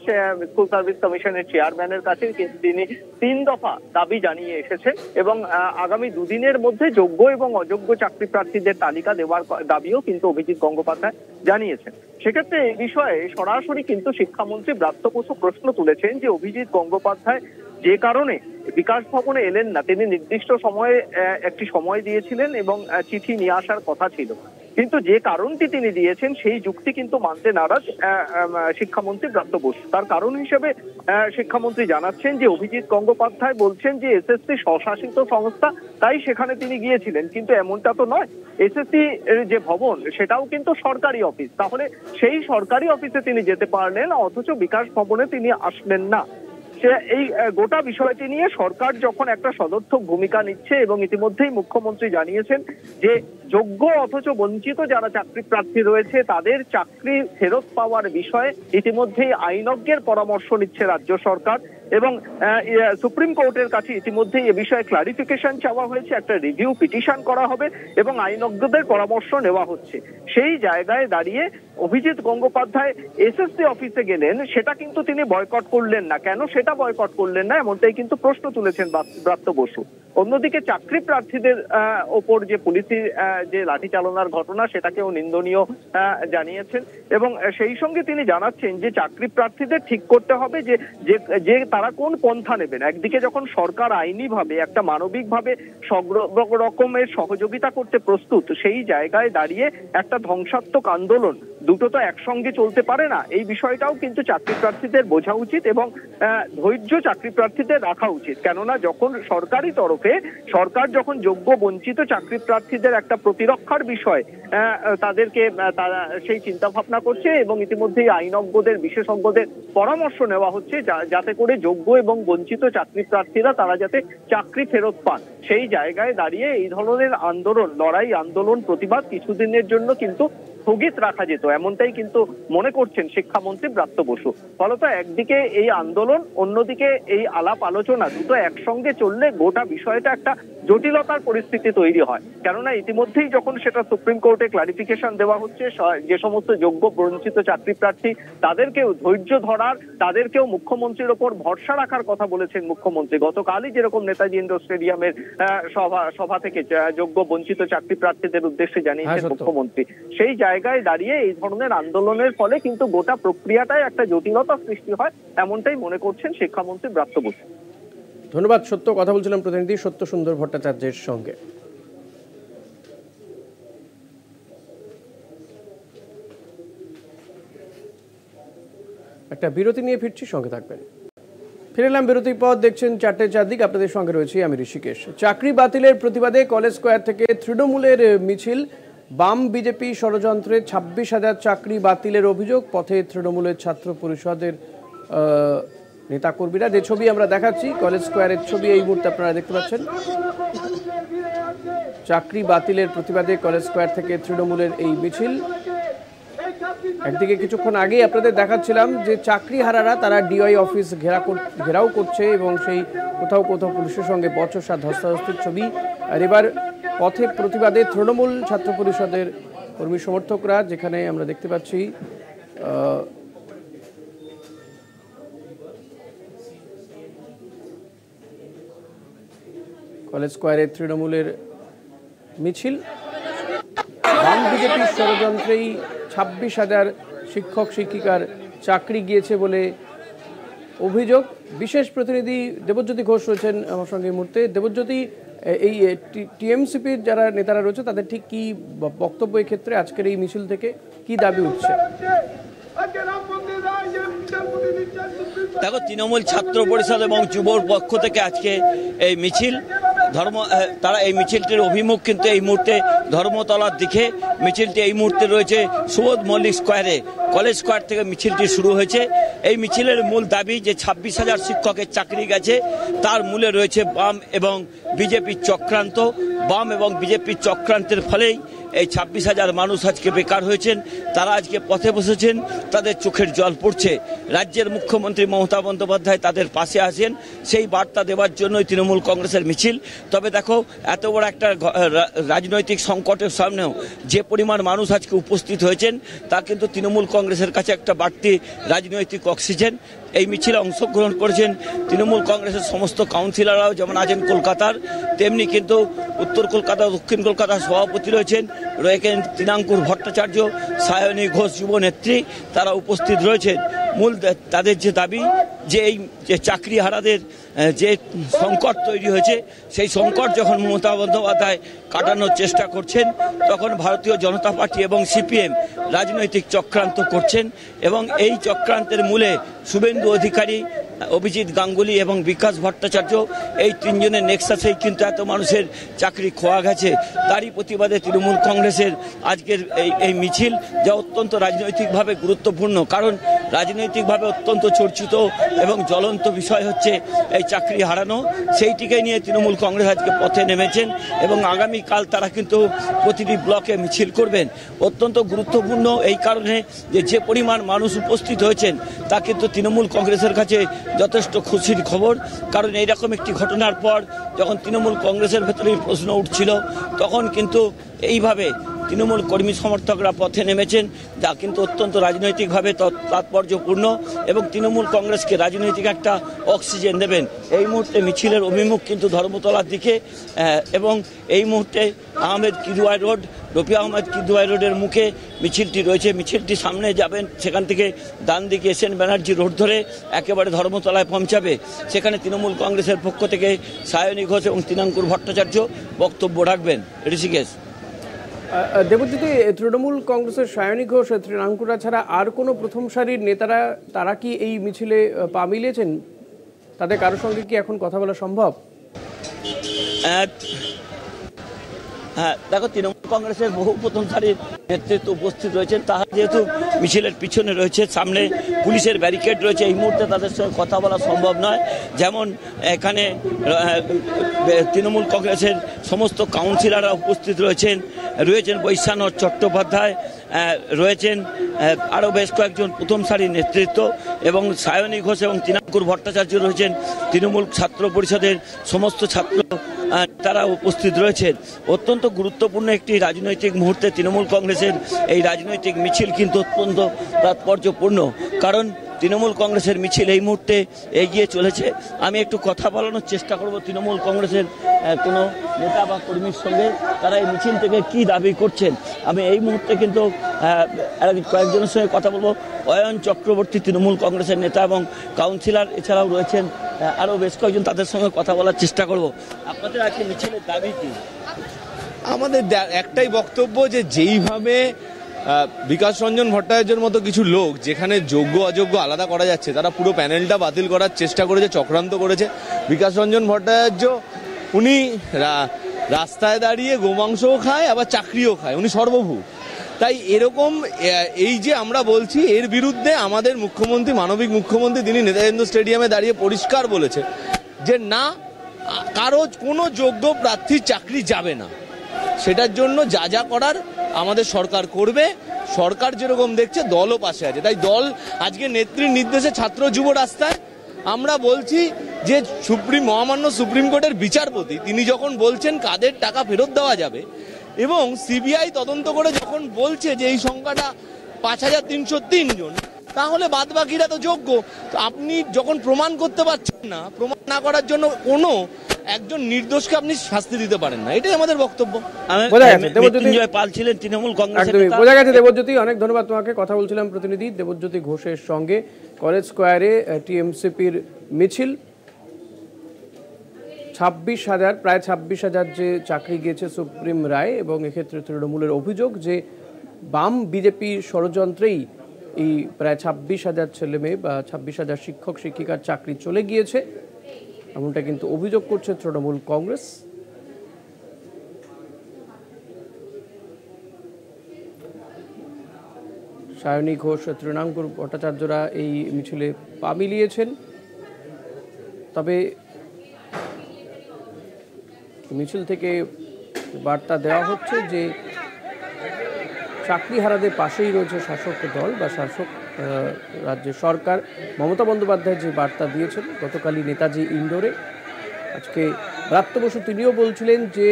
স্কুল সার্ভিস কমিশনের চেয়ারম্যানের কাছে তিনি 3 দফা দাবি জানিয়ে এসেছেন এবং আগামী 2 দিনের মধ্যে যোগ্য এবং অযোগ্য চাকরি প্রার্থীদের তালিকা দেওয়ার দাবিও কিন্তু অভিজিৎ গঙ্গোপাধ্যায় জানিয়েছেন। সেক্ষেত্রে এই বিষয়ে সরাসরি কিন্তু শিক্ষামন্ত্রী ব্রাত্য বসু প্রশ্ন তুলেছেন যে অভিজিৎ গঙ্গোপাধ্যায় যে কারণে বিকাশ ভবনে এলেন না, তিনি নির্দিষ্ট সময়ে একটি সময় দিয়েছিলেন এবং চিঠি নিয়ে আসার কথা ছিল, কিন্তু যে কারণটি তিনি দিয়েছেন সেই যুক্তি কিন্তু মানতে নারাজ শিক্ষামন্ত্রী ব্রাত্য বসু। তার কারণ হিসেবে শিক্ষামন্ত্রী জানাচ্ছেন যে অভিজিৎ গঙ্গোপাধ্যায় বলছেন যে এসএসসি স্বশাসিত সংস্থা, তাই সেখানে তিনি গিয়েছিলেন, কিন্তু এমনটা তো নয়। এসএসসি যে ভবন সেটাও কিন্তু সরকারি অফিস, তাহলে সেই সরকারি অফিসে তিনি যেতে পারলেন অথচ বিকাশ ভবনে তিনি আসলেন না। এই গোটা বিষয়টি নিয়ে সরকার যখন একটা সদর্থক ভূমিকা নিচ্ছে এবং ইতিমধ্যেই মুখ্যমন্ত্রী জানিয়েছেন যে যোগ্য অথচ বঞ্চিত যারা চাকরি প্রার্থী রয়েছে তাদের চাকরি ফেরত পাওয়ার বিষয়ে ইতিমধ্যেই আইনজ্ঞের পরামর্শ নিচ্ছে রাজ্য সরকার এবং সুপ্রিম কোর্টের কাছে ইতিমধ্যেই এ বিষয়ে ক্লারিফিকেশন চাওয়া হয়েছে, একটা রিভিউ পিটিশন করা হবে এবং আইনজ্ঞদের পরামর্শ নেওয়া হচ্ছে। সেই জায়গায় দাঁড়িয়ে অভিজিৎ গঙ্গোপাধ্যায় এসএসসি অফিসে গেলেন, সেটা কিন্তু তিনি বয়কট করলেন না। কেন সেটা বয়কট করলেন না, এমনটাই কিন্তু প্রশ্ন তুলেছেন ব্রাত্য বসু। অন্যদিকে চাকরি প্রার্থীদের ওপর যে পুলিশি যে লাঠি চালনার ঘটনা সেটাকেও নিন্দনীয় জানিয়েছেন এবং সেই সঙ্গে তিনি জানাচ্ছেন যে চাকরি প্রার্থীদের ঠিক করতে হবে যে তারা কোন পন্থা নেবেন। একদিকে যখন সরকার আইনিভাবে একটা মানবিকভাবে সব রকমের সহযোগিতা করতে প্রস্তুত, সেই জায়গায় দাঁড়িয়ে একটা ধ্বংসাত্মক আন্দোলন দুটো তো একসঙ্গে চলতে পারে না। এই বিষয়টাও কিন্তু চাকরি প্রার্থীদের বোঝা উচিত এবং ধৈর্য চাকরি প্রার্থীদের রাখা উচিত। কেননা যখন সরকারি তরফে সরকার যখন যোগ্য বঞ্চিত চাকরি প্রার্থীদের একটা প্রতিরক্ষার বিষয় তাদেরকে তারা সেই চিন্তা ভাবনা করছে এবং ইতিমধ্যেই আইনজ্ঞদের বিশেষজ্ঞদের পরামর্শ নেওয়া হচ্ছে যাতে করে যোগ্য এবং বঞ্চিত চাকরি প্রার্থীরা তারা যাতে চাকরি ফেরত পান। সেই জায়গায় দাঁড়িয়ে এই ধরনের আন্দোলন, লড়াই, আন্দোলন, প্রতিবাদ কিছুদিনের জন্য কিন্তু স্থগিত রাখা যেত, এমনটাই কিন্তু মনে করছেন শিক্ষামন্ত্রী ব্রাত্য বসু। ফলত একদিকে এই আন্দোলন, অন্যদিকে এই আলাপ আলোচনা দুটো একসঙ্গে চললে গোটা বিষয়টা একটা জটিলতার পরিস্থিতি তৈরি হয়। কেননা ইতিমধ্যেই যখন সেটা সুপ্রিম কোর্টে ক্লারিফিকেশন দেওয়া হচ্ছে, যে সমস্ত যোগ্য বঞ্চিত চাকরি প্রার্থী তাদেরকেও ধৈর্য ধরার, তাদেরকেও মুখ্যমন্ত্রীর ওপর ভরসা রাখার কথা বলেছেন মুখ্যমন্ত্রী। গতকালই যেরকম নেতাজি ইন্ডোর স্টেডিয়ামের সভা থেকে যোগ্য বঞ্চিত চাকরি প্রার্থীদের উদ্দেশ্যে জানিয়েছেন মুখ্যমন্ত্রী, সেই জায়গায় দাঁড়িয়ে এই ধরনের আন্দোলনের ফলে কিন্তু গোটা প্রক্রিয়াটাই একটা জটিলতা সৃষ্টি হয়, এমনটাই মনে করছেন শিক্ষামন্ত্রী ব্রাত্য বসু। ধন্যবাদ সত্য। কথা বলছিলাম প্রতিনিধি সত্য সুন্দর ভট্টাচার্যের সঙ্গে। একটা বিরতি নিয়ে ফিরছি, সঙ্গে থাকবেন। ফিরে এলাম বিরতির পর, দেখছেন 4টে 4 দিক, আপনাদের সঙ্গে রয়েছি আমি ঋষিকেশ। চাকরি বাতিলের প্রতিবাদে কলেজ স্কোয়ার থেকে তৃণমূলের মিছিল। বাম বিজেপি ষড়যন্ত্রে 26,000 চাকরি বাতিলের অভিযোগ। পথে তৃণমূলের ছাত্র পরিষদের নেতাকর্মীরা। যে ছবি আমরা দেখাচ্ছি কলেজ স্কোয়ারের ছবি এই মুহূর্তে আপনারা দেখতে পাচ্ছেন। চাকরি বাতিলের প্রতিবাদে কলেজ স্কোয়ার থেকে তৃণমূলের এই মিছিল। একদিকে কিছুক্ষণ আগেই আপনাদের দেখাচ্ছিলাম যে চাকরি হারারা তারা ডিআই অফিস ঘেরাও করছে এবং সেই কোথাও কোথাও পুলিশের সঙ্গে বচসা ধস্তাধস্তির ছবি। আর এবার পথে প্রতিবাদে তৃণমূল ছাত্র পরিষদের কর্মী সমর্থকরা, যেখানে আমরা দেখতে পাচ্ছি কলেজ স্কোয়ারে তৃণমূলের মিছিল। বাম বিজেপির ষড়যন্ত্রেই 26,000 শিক্ষক শিক্ষিকার চাকরি গিয়েছে বলে অভিযোগ। বিশেষ প্রতিনিধি দেবজ্যোতি ঘোষ রয়েছেন আমার সঙ্গে এই মুহূর্তে। দেবজ্যোতি, এই টিএমসিপির যারা নেতারা রয়েছে তাদের ঠিক কি বক্তব্য এই ক্ষেত্রে? আজকের এই মিছিল থেকে কি দাবি উঠছে? দেখো, তৃণমূল ছাত্র পরিষদ এবং যুবর পক্ষ থেকে আজকে এই মিছিল তারা এই মিছিলটির অভিমুখ কিন্তু এই মুহূর্তে ধর্মতলার দিকে। মিছিলটি এই মুহূর্তে রয়েছে সুবোধ মল্লিক স্কোয়ারে। কলেজ স্কোয়ার থেকে মিছিলটি শুরু হয়েছে। এই মিছিলের মূল দাবি যে 26,000 শিক্ষকের চাকরি গেছে, তার মূলে রয়েছে বাম এবং বিজেপির চক্রান্ত। বাম এবং বিজেপির চক্রান্তের ফলেই এই 26,000 মানুষ আজকে বেকার হয়েছেন। তারা আজকে পথে বসেছেন, তাদের চোখের জল পড়ছে। রাজ্যের মুখ্যমন্ত্রী মমতা বন্দ্যোপাধ্যায় তাদের পাশে আসেন, সেই বার্তা দেওয়ার জন্যই তৃণমূল কংগ্রেসের মিছিল। তবে দেখো, এত বড় একটা রাজনৈতিক সংকটের সামনেও যে পরিমাণ মানুষ আজকে উপস্থিত হয়েছেন তা কিন্তু তৃণমূল কংগ্রেসের কাছে একটা বাড়তি রাজনৈতিক অক্সিজেন। এই মিছিলে অংশগ্রহণ করেছেন তৃণমূল কংগ্রেসের সমস্ত কাউন্সিলররাও, যেমন আছেন কলকাতার, তেমনি কিন্তু উত্তর কলকাতা, দক্ষিণ কলকাতার সভাপতি রয়েছেন তৃণাঙ্কুর ভট্টাচার্য, সায়নী ঘোষ যুব নেত্রী, তারা উপস্থিত রয়েছেন। মূল তাদের যে দাবি যে এই যে চাকরি হারাদের যে সংকট তৈরি হয়েছে, সেই সংকট যখন মমতা বন্দ্যোপাধ্যায় কাটানোর চেষ্টা করছেন, তখন ভারতীয় জনতা পার্টি এবং সিপিএম রাজনৈতিক চক্রান্ত করছেন এবং এই চক্রান্তের মূলে শুভেন্দু অধিকারী, অভিজিৎ গাঙ্গুলি এবং বিকাশ ভট্টাচার্য, এই তিনজনের নেক্সাসেই কিন্তু এত মানুষের চাকরি খোয়া গেছে। তারই প্রতিবাদে তৃণমূল কংগ্রেসের আজকের এই মিছিল, যা অত্যন্ত রাজনৈতিকভাবে গুরুত্বপূর্ণ। কারণ রাজনৈতিকভাবে অত্যন্ত চর্চিত এবং জ্বলন্ত বিষয় হচ্ছে এই চাকরি হারানো। সেইটিকে নিয়ে তৃণমূল কংগ্রেস আজকে পথে নেমেছেন এবং আগামীকাল তারা কিন্তু প্রতিটি ব্লকে মিছিল করবেন। অত্যন্ত গুরুত্বপূর্ণ এই কারণে যে পরিমাণ মানুষ উপস্থিত হয়েছেন তা কিন্তু তৃণমূল কংগ্রেসের কাছে যথেষ্ট খুশির খবর। কারণ এইরকম একটি ঘটনার পর যখন তৃণমূল কংগ্রেসের ভেতরে প্রশ্ন উঠছিল, তখন কিন্তু এইভাবে তৃণমূল কর্মী সমর্থকরা পথে নেমেছেন, যা কিন্তু অত্যন্ত রাজনৈতিকভাবে তাৎপর্যপূর্ণ এবং তৃণমূল কংগ্রেসকে রাজনৈতিক একটা অক্সিজেন দেবেন। এই মুহূর্তে মিছিলের অভিমুখ কিন্তু ধর্মতলার দিকে এবং এই মুহূর্তে আহমেদ কিদওয়াই রোড, রফি আহমেদ কিদওয়াই রোডের মুখে মিছিলটি রয়েছে। মিছিলটি সামনে যাবেন, সেখান থেকে ডান দিকে এসএন ব্যানার্জি রোড ধরে একেবারে ধর্মতলায় পৌঁছাবে। সেখানে তৃণমূল কংগ্রেসের পক্ষ থেকে সায়নী ঘোষ এবং তৃণাঙ্কুর ভট্টাচার্য বক্তব্য রাখবেন। ঋষিকেশ। দেবজ্যোতি, তৃণমূল কংগ্রেসের সায়নী ঘোষ, তৃণাঙ্কুরা ছাড়া আর কোনো প্রথম সারির নেতারা তারা কি এই মিছিলে পা মিলিয়েছেন? তাদের কারোর সঙ্গে কি এখন কথা বলা সম্ভব? হ্যাঁ, দেখো, তৃণমূল কংগ্রেসের বহু প্রথম সারির নেতৃত্ব উপস্থিত রয়েছেন। তারা যেহেতু মিছিলের পিছনে রয়েছে, সামনে পুলিশের ব্যারিকেড রয়েছে, এই মুহূর্তে তাদের সঙ্গে কথা বলা সম্ভব নয়। যেমন এখানে তৃণমূল কংগ্রেসের সমস্ত কাউন্সিলররা উপস্থিত রয়েছেন বৈশানর চট্টোপাধ্যায় রয়েছেন, আরও বেশ কয়েকজন প্রথম সারির নেতৃত্ব এবং সায়নী ঘোষ এবং তৃণাঙ্কুর ভট্টাচার্য রয়েছেন। তৃণমূল ছাত্র পরিষদের সমস্ত ছাত্র তারা উপস্থিত রয়েছেন। অত্যন্ত গুরুত্বপূর্ণ একটি রাজনৈতিক মুহূর্তে তৃণমূল কংগ্রেসের এই রাজনৈতিক মিছিল কিন্তু অত্যন্ত তাৎপর্যপূর্ণ, কারণ তৃণমূল কংগ্রেসের মিছিল এই মুহূর্তে এগিয়ে চলেছে। আমি একটু কথা বলানোর চেষ্টা করব তৃণমূল কংগ্রেসের কোনো নেতা বা কর্মীর সঙ্গে, তারা এই মিছিল থেকে কি দাবি করছেন। আমি এই মুহূর্তে কিন্তু কয়েকজনের সঙ্গে কথা বলবো। অয়ন চক্রবর্তী তৃণমূল কংগ্রেসের নেতা এবং কাউন্সিলর এছাড়াও রয়েছেন আরও বেশ কয়েকজন, তাদের সঙ্গে কথা বলার চেষ্টা করব। আপনাদের আজকে মিছিলের দাবি কি? আমাদের একটাই বক্তব্য যে যেইভাবে বিকাশ রঞ্জন ভট্টাচার্যের মতো কিছু লোক যেখানে যোগ্য অযোগ্য আলাদা করা যাচ্ছে, তারা পুরো প্যানেলটা বাতিল করার চেষ্টা করেছে, চক্রান্ত করেছে। বিকাশ রঞ্জন ভট্টাচার্য উনি রাস্তায় দাঁড়িয়ে গোমাংসও খায়, আবার চাকরিও খায়, উনি সর্বভূ। তাই এরকম এই যে আমরা বলছি, এর বিরুদ্ধে আমাদের মুখ্যমন্ত্রী, মানবিক মুখ্যমন্ত্রী, তিনি নেতাজি স্টেডিয়ামে দাঁড়িয়ে পরিষ্কার বলেছে যে না, কারো কোনো যোগ্য প্রার্থীর চাকরি যাবে না। সেটার জন্য যা যা করার আমাদের সরকার করবে। সরকার যেরকম দেখছে, দলও পাশে আছে। তাই দল আজকে নেত্রীর নির্দেশে ছাত্র যুব রাস্তায়। আমরা বলছি যে মহামান্য সুপ্রিম কোর্টের বিচারপতি তিনি যখন বলছেন কাদের টাকা ফেরত দেওয়া যাবে এবং সিবিআই তদন্ত করে যখন বলছে যে এই সংখ্যাটা 5303 জন, তাহলে বাদ বাকিরা তো যোগ্য। আপনি যখন প্রমাণ করতে পারছেন না, প্রমাণ না করার জন্য কোনো একজন নির্দোষকে আপনি শাস্তি দিতে পারেন না, এটাই আমাদের বক্তব্য। বোঝা গেছে দেবজ্যোতি, অনেক ধন্যবাদ তোমাকে। কথা বলছিলাম প্রতিনিধি দেবজ্যোতি ঘোষের সঙ্গে। কলেজ স্কোয়ারে টিএমসিপির মিছিল, 26,000 প্রায় 26,000 যে চাকরি গিয়েছে সুপ্রিম রায়, এবং এক্ষেত্রে তৃণমূলের অভিযোগ যে বাম বিজেপি ষড়যন্ত্রেই এই প্রায় 26,000 ছেলে মেয়ে বা 26,000 শিক্ষক শিক্ষিকার চাকরি চলে গিয়েছে, এমনটা কিন্তু অভিযোগ করছে তৃণমূল কংগ্রেস। সায়নী ঘোষ, তৃণাঙ্কুর ভট্টাচার্যরা এই মিছিলে পা মিলিয়েছেন। তবে মিছিল থেকে বার্তা দেওয়া হচ্ছে যে চাকরিহারাদের পাশেই রয়েছে শাসক দল বা শাসক রাজ্যের সরকার। মমতা বন্দ্যোপাধ্যায় যে বার্তা দিয়েছেন গতকালই নেতাজি ইন্ডোরে, আজকে ব্রাত্য বসু তিনিও বলছিলেন যে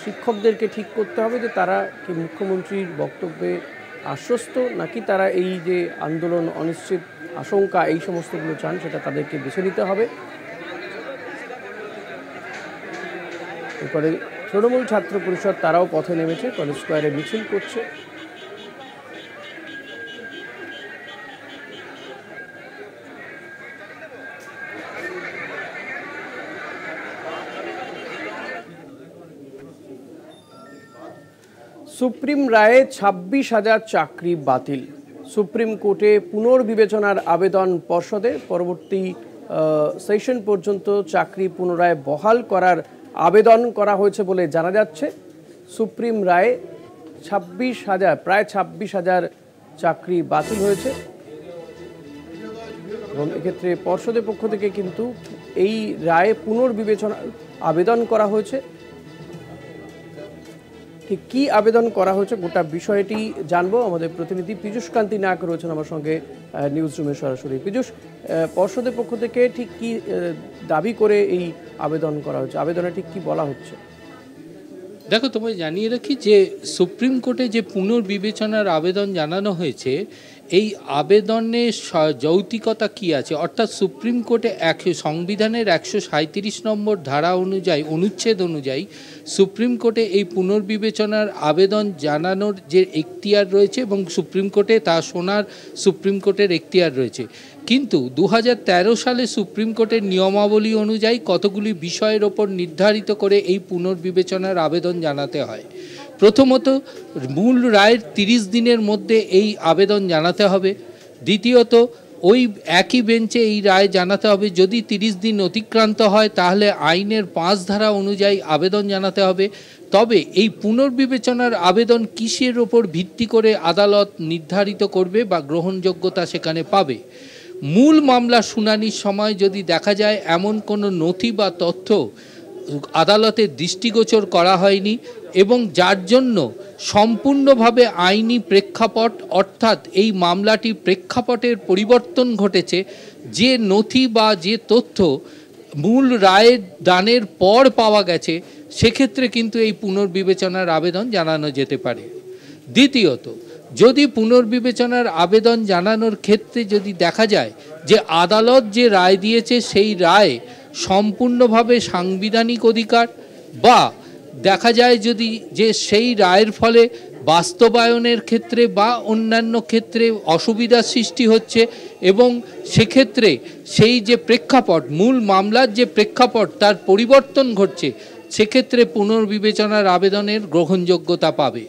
শিক্ষকদেরকে ঠিক করতে হবে যে তারা কি মুখ্যমন্ত্রীর বক্তব্যে আশ্বস্ত, নাকি তারা এই যে আন্দোলন, অনিশ্চিত আশঙ্কা, এই সমস্তগুলো চান, সেটা তাদেরকে বেছে নিতে হবে। এরপরে তৃণমূল ছাত্র পরিষদ তারাও পথে নেমেছে, কলেজ স্কোয়ারে মিছিল করছে। সুপ্রিম রায়ে 26,000 চাকরি বাতিল। সুপ্রিম কোর্টে পুনর্বিবেচনার আবেদন পর্ষদে পরবর্তী সেশন পর্যন্ত চাকরি পুনরায় বহাল করার আবেদন করা হয়েছে বলে জানা যাচ্ছে। সুপ্রিম রায়ে 26,000 প্রায় 26,000 চাকরি বাতিল হয়েছে এবং এক্ষেত্রে পর্ষদের পক্ষ থেকে কিন্তু এই রায়ে পুনর্বিবেচনার আবেদন করা হয়েছে। ঠিক কী আবেদন করা হয়েছে গোটা বিষয়টি জানবো। আমাদের প্রতিনিধি পীযূষ কান্তি নায়ক রয়েছেন আমার সঙ্গে নিউজ রুমে সরাসরি। পীযূষ, পর্ষদের পক্ষ থেকে ঠিক কী দাবি করে এই আবেদন করা হচ্ছে, আবেদনে ঠিক কী বলা হচ্ছে? দেখো, তোমায় জানিয়ে রাখি যে সুপ্রিম কোর্টে যে পুনর্বিবেচনার আবেদন জানানো হয়েছে, এই আবেদনে যৌক্তিকতা কি আছে, অর্থাৎ সুপ্রিম কোর্টে সংবিধানের 137 নম্বর ধারা অনুযায়ী, অনুচ্ছেদ অনুযায়ী সুপ্রিম কোর্টে এই পুনর্বিবেচনার আবেদন জানানোর যে এখতিয়ার রয়েছে এবং সুপ্রিম কোর্টে তা শোনার সুপ্রিম কোর্টের এখতিয়ার রয়েছে। কিন্তু 2013 সালে সুপ্রিম কোর্টের নিয়মাবলী অনুযায়ী কতগুলি বিষয়ের ওপর নির্ধারিত করে এই পুনর্বিবেচনার আবেদন জানাতে হয়। প্রথমত, মূল রায়ের 30 দিনের মধ্যে এই আবেদন জানাতে হবে। দ্বিতীয়ত, ওই একই বেঞ্চে এই রায় জানাতে হবে। যদি 30 দিন অতিক্রান্ত হয় তাহলে আইনের 5 ধারা অনুযায়ী আবেদন জানাতে হবে। তবে এই পুনর্বিবেচনার আবেদন কিসের ওপর ভিত্তি করে আদালত নির্ধারিত করবে বা গ্রহণযোগ্যতা সেখানে পাবে। মূল মামলা শুনানির সময় যদি দেখা যায় এমন কোনো নথি বা তথ্য আদালতের দৃষ্টিগোচর করা হয়নি এবং যার জন্য সম্পূর্ণভাবে আইনি প্রেক্ষাপট, অর্থাৎ এই মামলাটি প্রেক্ষাপটের পরিবর্তন ঘটেছে, যে নথি বা যে তথ্য মূল রায়ের দানের পর পাওয়া গেছে, সেক্ষেত্রে কিন্তু এই পুনর্বিবেচনার আবেদন জানানো যেতে পারে। দ্বিতীয়ত, যদি পুনর্বিবেচনার আবেদন জানানোর ক্ষেত্রে যদি দেখা যায় যে আদালত যে রায় দিয়েছে সেই রায় সম্পূর্ণভাবে সাংবিধানিক অধিকার, বা দেখা যায় যদি যে সেই রায়ের ফলে বাস্তবায়নের ক্ষেত্রে বা অন্যান্য ক্ষেত্রে অসুবিধার সৃষ্টি হচ্ছে এবং সেক্ষেত্রে সেই যে প্রেক্ষাপট, মূল মামলার যে প্রেক্ষাপট তার পরিবর্তন ঘটছে, সেক্ষেত্রে পুনর্বিবেচনার আবেদনের গ্রহণযোগ্যতা পাবে।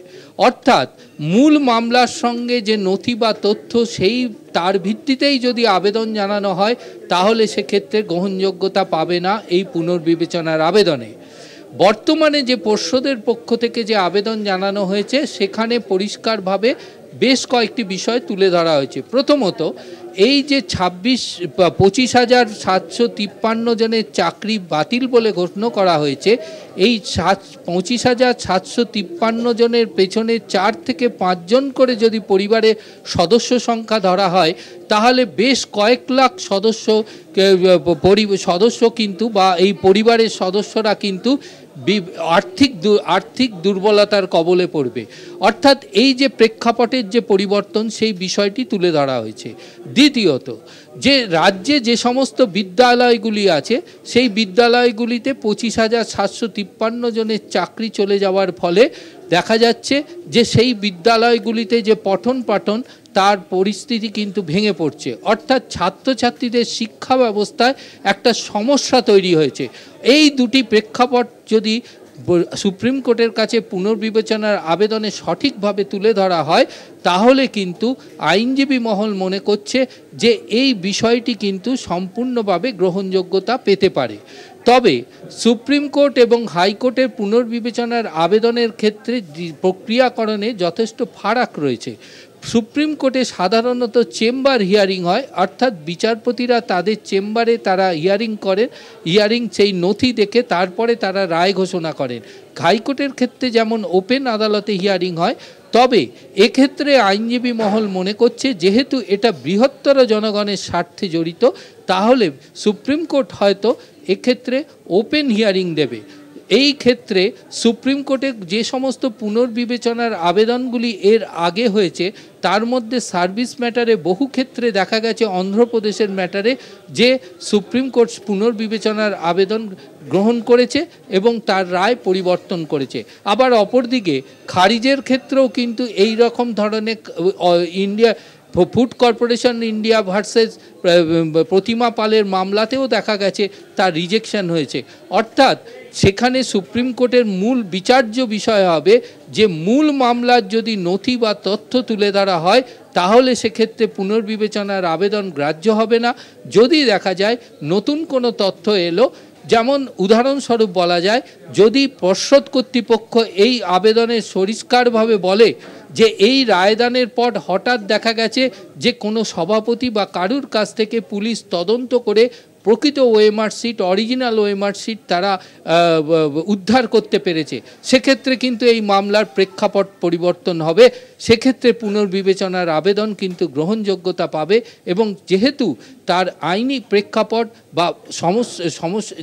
অর্থাৎ মূল মামলার সঙ্গে যে নথি বা তথ্য সেই তার ভিত্তিতেই যদি আবেদন জানানো হয় তাহলে সেক্ষেত্রে গ্রহণযোগ্যতা পাবে না এই পুনর্বিবেচনার আবেদনে। বর্তমানে যে পর্ষদের পক্ষ থেকে যে আবেদন জানানো হয়েছে সেখানে পরিষ্কারভাবে বেশ কয়েকটি বিষয় তুলে ধরা হয়েছে। প্রথমত, এই যে 25,753 জনের চাকরি বাতিল বলে ঘোষণা করা হয়েছে, এই 25,753 জনের পেছনে 4 থেকে 5 জন করে যদি পরিবারের সদস্য সংখ্যা ধরা হয় তাহলে বেশ কয়েক লাখ সদস্য কিন্তু বা এই পরিবারের সদস্যরা কিন্তু আর্থিক দুর্বলতার কবলে পড়বে। অর্থাৎ এই যে প্রেক্ষাপটের যে পরিবর্তন সেই বিষয়টি তুলে ধরা হয়েছে। দ্বিতীয়ত, যে রাজ্যে যে সমস্ত বিদ্যালয়গুলি আছে সেই বিদ্যালয়গুলিতে 25,753 জনের চাকরি চলে যাওয়ার ফলে দেখা যাচ্ছে যে সেই বিদ্যালয়গুলিতে যে পঠন পাঠন তার পরিস্থিতি কিন্তু ভেঙে পড়ছে। অর্থাৎ ছাত্রছাত্রীদের শিক্ষা ব্যবস্থায় একটা সমস্যা তৈরি হয়েছে। এই দুটি প্রেক্ষাপট যদি সুপ্রিম কোর্টের কাছে পুনর্বিবেচনার আবেদনে সঠিকভাবে তুলে ধরা হয় তাহলে কিন্তু আইনজীবী মহল মনে করছে যে এই বিষয়টি কিন্তু সম্পূর্ণভাবে গ্রহণযোগ্যতা পেতে পারে। তবে সুপ্রিম কোর্ট এবং হাইকোর্টের পুনর্বিবেচনার আবেদনের ক্ষেত্রে প্রক্রিয়াকরণে যথেষ্ট ফারাক রয়েছে। সুপ্রিম কোর্টে সাধারণত চেম্বার হিয়ারিং হয়, অর্থাৎ বিচারপতিরা তাদের চেম্বারে তারা হিয়ারিং করেন, হিয়ারিং সেই নথি দেখে তারপরে তারা রায় ঘোষণা করেন। হাইকোর্টের ক্ষেত্রে যেমন ওপেন আদালতে হিয়ারিং হয়, তবে এক্ষেত্রে আইনজীবী মহল মনে করছে যেহেতু এটা বৃহত্তর জনগণের স্বার্থে জড়িত তাহলে সুপ্রিম কোর্ট হয়তো এক্ষেত্রে ওপেন হিয়ারিং দেবে। এই ক্ষেত্রে সুপ্রিম কোর্টে যে সমস্ত পুনর্বিবেচনার আবেদনগুলি এর আগে হয়েছে তার মধ্যে সার্ভিস ম্যাটারে বহু ক্ষেত্রে দেখা গেছে অন্ধ্রপ্রদেশের ম্যাটারে যে সুপ্রিম কোর্ট পুনর্বিবেচনার আবেদন গ্রহণ করেছে এবং তার রায় পরিবর্তন করেছে। আবার অপরদিকে খারিজের ক্ষেত্রেও কিন্তু এই রকম ধরনের India food corporation India versus Pratima পালের মামলাতেও দেখা গেছে তার রিজেকশন হয়েছে। অর্থাৎ সেখানে সুপ্রিম কোর্টের মূল বিচার্য বিষয় হবে যে মূল মামলার যদি নথি বা তথ্য তুলে ধরা হয় তাহলে সেক্ষেত্রে পুনর্বিবেচনার আবেদন গ্রাহ্য হবে না। যদি দেখা যায় নতুন কোনো তথ্য এলো, যেমন উদাহরণস্বরূপ বলা যায় যদি পর্ষদ কর্তৃপক্ষ এই আবেদনের পরিষ্কারভাবে বলে যে এই রায়দানের পর হঠাৎ দেখা গেছে যে কোনো সভাপতি বা কারুর কাছ থেকে পুলিশ তদন্ত করে প্রকৃত OMR sheet, original OMR sheet তারা উদ্ধার করতে পেরেছে, সেক্ষেত্রে কিন্তু এই মামলার প্রেক্ষাপট পরিবর্তন হবে, সেক্ষেত্রে পুনর্বিবেচনার আবেদন কিন্তু গ্রহণযোগ্যতা পাবে। এবং যেহেতু তার আইনি প্রেক্ষাপট বা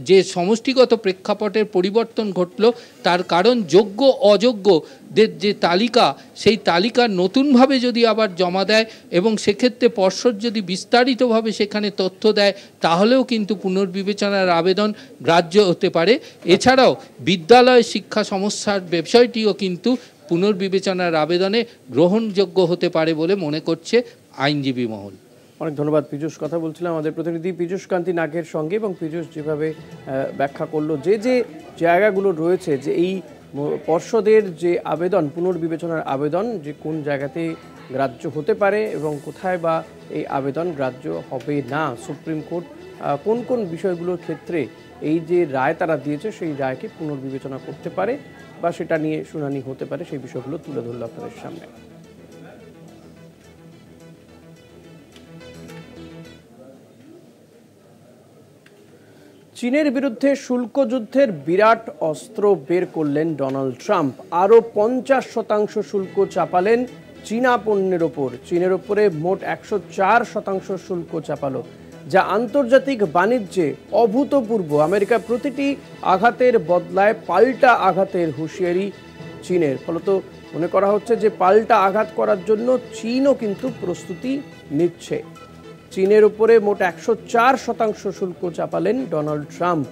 যে সমষ্টিগত প্রেক্ষাপটের পরিবর্তন ঘটল, তার কারণ যোগ্য অযোগ্যদের যে তালিকা, সেই তালিকা নতুনভাবে যদি আবার জমা দেয় এবং সেক্ষেত্রে পর্ষদ যদি বিস্তারিতভাবে সেখানে তথ্য দেয়, তাহলেও কিন্তু পুনর্বিবেচনার আবেদন গ্রাহ্য হতে পারে। এছাড়াও বিদ্যালয় শিক্ষা সমস্যার বিষয়টিও কিন্তু পুনর্বিবেচনার আবেদনে গ্রহণযোগ্য হতে পারে বলে মনে করছে আইনজীবী মহল। অনেক ধন্যবাদ পীযূষ। কথা বলছিলাম আমাদের প্রতিনিধি পীযূষ কান্তি নাগের সঙ্গে, এবং পীযূষ যেভাবে ব্যাখ্যা করলো যে জায়গাগুলো রয়েছে, যে এই পর্ষদের যে আবেদন, পুনর্বিবেচনার আবেদন, যে কোন জায়গাতে গ্রাহ্য হতে পারে এবং কোথায় বা এই আবেদন গ্রাহ্য হবে না, সুপ্রিম কোর্ট কোন কোন বিষয়গুলোর ক্ষেত্রে এই যে রায় তারা দিয়েছে সেই রায়কে পুনর্বিবেচনা করতে পারে বা সেটা নিয়ে শুনানি হতে পারে, সেই বিষয়গুলো তুলে ধরল আপনাদের সামনে। চীনের বিরুদ্ধে শুল্ক যুদ্ধের বিরাট অস্ত্র বের করলেন ডোনাল্ড ট্রাম্প। আরও 50% শুল্ক চাপালেন চীনা পণ্যের ওপর। চীনের ওপরে মোট 104% শুল্ক চাপালো, যা আন্তর্জাতিক বাণিজ্যে অভূতপূর্ব। আমেরিকা প্রতিটি আঘাতের বদলায় পাল্টা আঘাতের হুঁশিয়ারি চীনের। ফলত মনে করা হচ্ছে যে পাল্টা আঘাত করার জন্য চীনও কিন্তু প্রস্তুতি নিচ্ছে। চীনের উপরে মোট 104% শুল্ক চাপালেন ডোনাল্ড ট্রাম্প।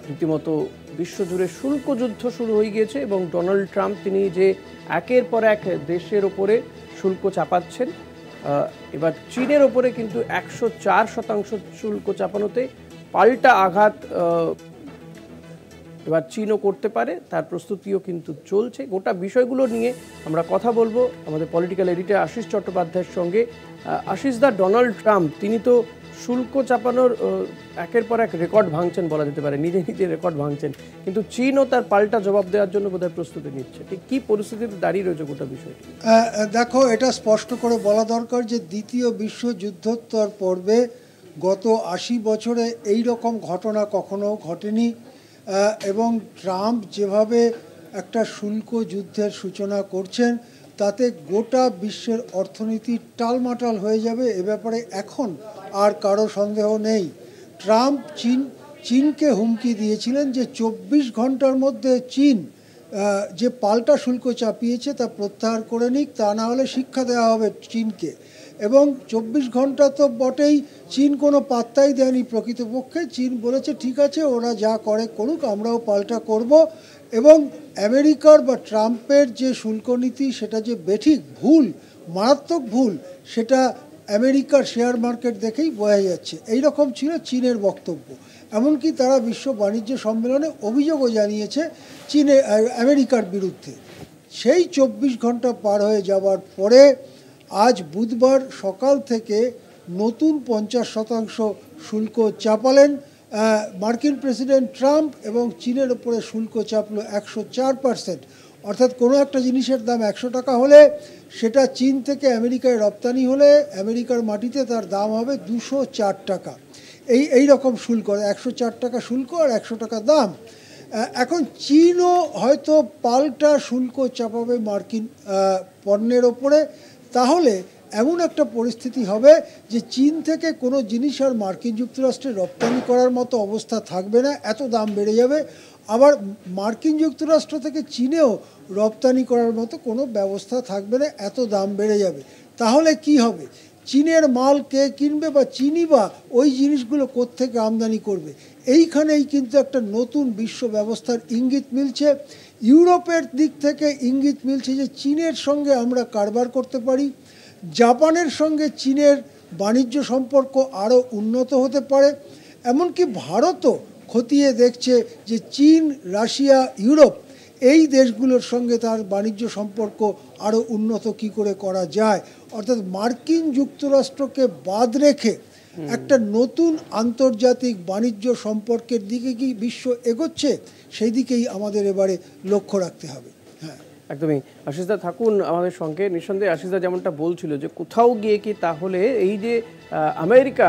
রীতিমতো বিশ্বজুড়ে শুল্ক যুদ্ধ শুরু হয়ে গিয়েছে এবং ডোনাল্ড ট্রাম্প তিনি যে একের পর এক দেশের ওপরে শুল্ক চাপাচ্ছেন, এবার চীনের ওপরে কিন্তু 104% শুল্ক চাপানোতে পাল্টা আঘাত এবার চীনও করতে পারে, তার প্রস্তুতিও কিন্তু চলছে। গোটা বিষয়গুলো নিয়ে আমরা কথা বলবো আমাদের পলিটিক্যাল এডিটর আশিস চট্টোপাধ্যায়ের সঙ্গে। আশিসদা, ডোনাল্ড ট্রাম্প তিনি তো শুল্ক চাপানোর একের পর এক রেকর্ড ভাঙছেন বলা যেতে পারে, নিজে নিজে রেকর্ড ভাঙছেন, কিন্তু চীনও তার পাল্টা জবাব দেওয়ার জন্য বোধহয় প্রস্তুতি নিচ্ছে। ঠিক কী পরিস্থিতিতে দাঁড়িয়ে রয়েছে গোটা বিষয়টি? দেখো, এটা স্পষ্ট করে বলা দরকার যে দ্বিতীয় বিশ্বযুদ্ধোত্তর পর্বে গত 80 বছরে এই রকম ঘটনা কখনো ঘটেনি। এবং ট্রাম্প যেভাবে একটা শুল্ক যুদ্ধের সূচনা করছেন, তাতে গোটা বিশ্বের অর্থনীতি টালমাটাল হয়ে যাবে, এ ব্যাপারে এখন আর কারো সন্দেহ নেই। ট্রাম্প চীনকে হুমকি দিয়েছিলেন যে 24 ঘন্টার মধ্যে চীন যে পাল্টা শুল্ক চাপিয়েছে তা প্রত্যাহার করে নিক, তা না হলে শিক্ষা দেওয়া হবে চীনকে। এবং 24 ঘন্টা তো বটেই, চীন কোনো পাত্তাই দেয়নি প্রকৃতপক্ষে। চীন বলেছে ঠিক আছে, ওরা যা করে করুক, আমরাও পাল্টা করব। এবং আমেরিকার বা ট্রাম্পের যে শুল্ক নীতি, সেটা যে বেঠিক, ভুল, মারাত্মক ভুল, সেটা আমেরিকার শেয়ার মার্কেট দেখেই বোঝা যাচ্ছে। এই রকম ছিল চীনের বক্তব্য। এমনকি তারা বিশ্ব বাণিজ্য সম্মেলনে অভিযোগও জানিয়েছে আমেরিকার বিরুদ্ধে। সেই 24 ঘন্টা পার হয়ে যাওয়ার পরে আজ বুধবার সকাল থেকে নতুন 50% শুল্ক চাপালেন মার্কিন প্রেসিডেন্ট ট্রাম্প, এবং চীনের ওপরে শুল্ক চাপলো 104%। অর্থাৎ কোনো একটা জিনিসের দাম 100 টাকা হলে সেটা চীন থেকে আমেরিকায় রপ্তানি হলে আমেরিকার মাটিতে তার দাম হবে 204 টাকা। এই রকম শুল্ক, 104 টাকা শুল্ক আর 100 টাকা দাম। এখন চীনও হয়তো পাল্টা শুল্ক চাপাবে মার্কিন পণ্যের ওপরে। তাহলে এমন একটা পরিস্থিতি হবে যে চীন থেকে কোনো জিনিস আর মার্কিন যুক্তরাষ্ট্রে রপ্তানি করার মতো অবস্থা থাকবে না, এত দাম বেড়ে যাবে। আবার মার্কিন যুক্তরাষ্ট্র থেকে চীনেও রপ্তানি করার মতো কোনো ব্যবস্থা থাকবে না, এত দাম বেড়ে যাবে। তাহলে কি হবে? চীনের মাল কে কিনবে, বা চীনই বা ওই জিনিসগুলো কোত্থেকে আমদানি করবে? এইখানেই কিন্তু একটা নতুন বিশ্ব ব্যবস্থার ইঙ্গিত মিলছে। ইউরোপের দিক থেকে ইঙ্গিত মিলছে যে চীনের সঙ্গে আমরা কারবার করতে পারি। জাপানের সঙ্গে চীনের বাণিজ্য সম্পর্ক আরও উন্নত হতে পারে। এমনকি ভারতও খতিয়ে দেখছে যে চীন, রাশিয়া, ইউরোপ এই দেশগুলোর সঙ্গে তার বাণিজ্য সম্পর্ক আরও উন্নত কি করে করা যায়। অর্থাৎ মার্কিন যুক্তরাষ্ট্রকে বাদ রেখে একটা নতুন আন্তর্জাতিক বাণিজ্য সম্পর্কের দিকে কি বিশ্ব এগোচ্ছে, সেই দিকেই আমাদের এবারে লক্ষ্য রাখতে হবে। হ্যাঁ, একদমই। আশিসদা থাকুন আমাদের সঙ্গে। নিঃসন্দেহে আশিসদা যেমনটা বলছিল যে কোথাও গিয়ে কি তাহলে এই যে আমেরিকা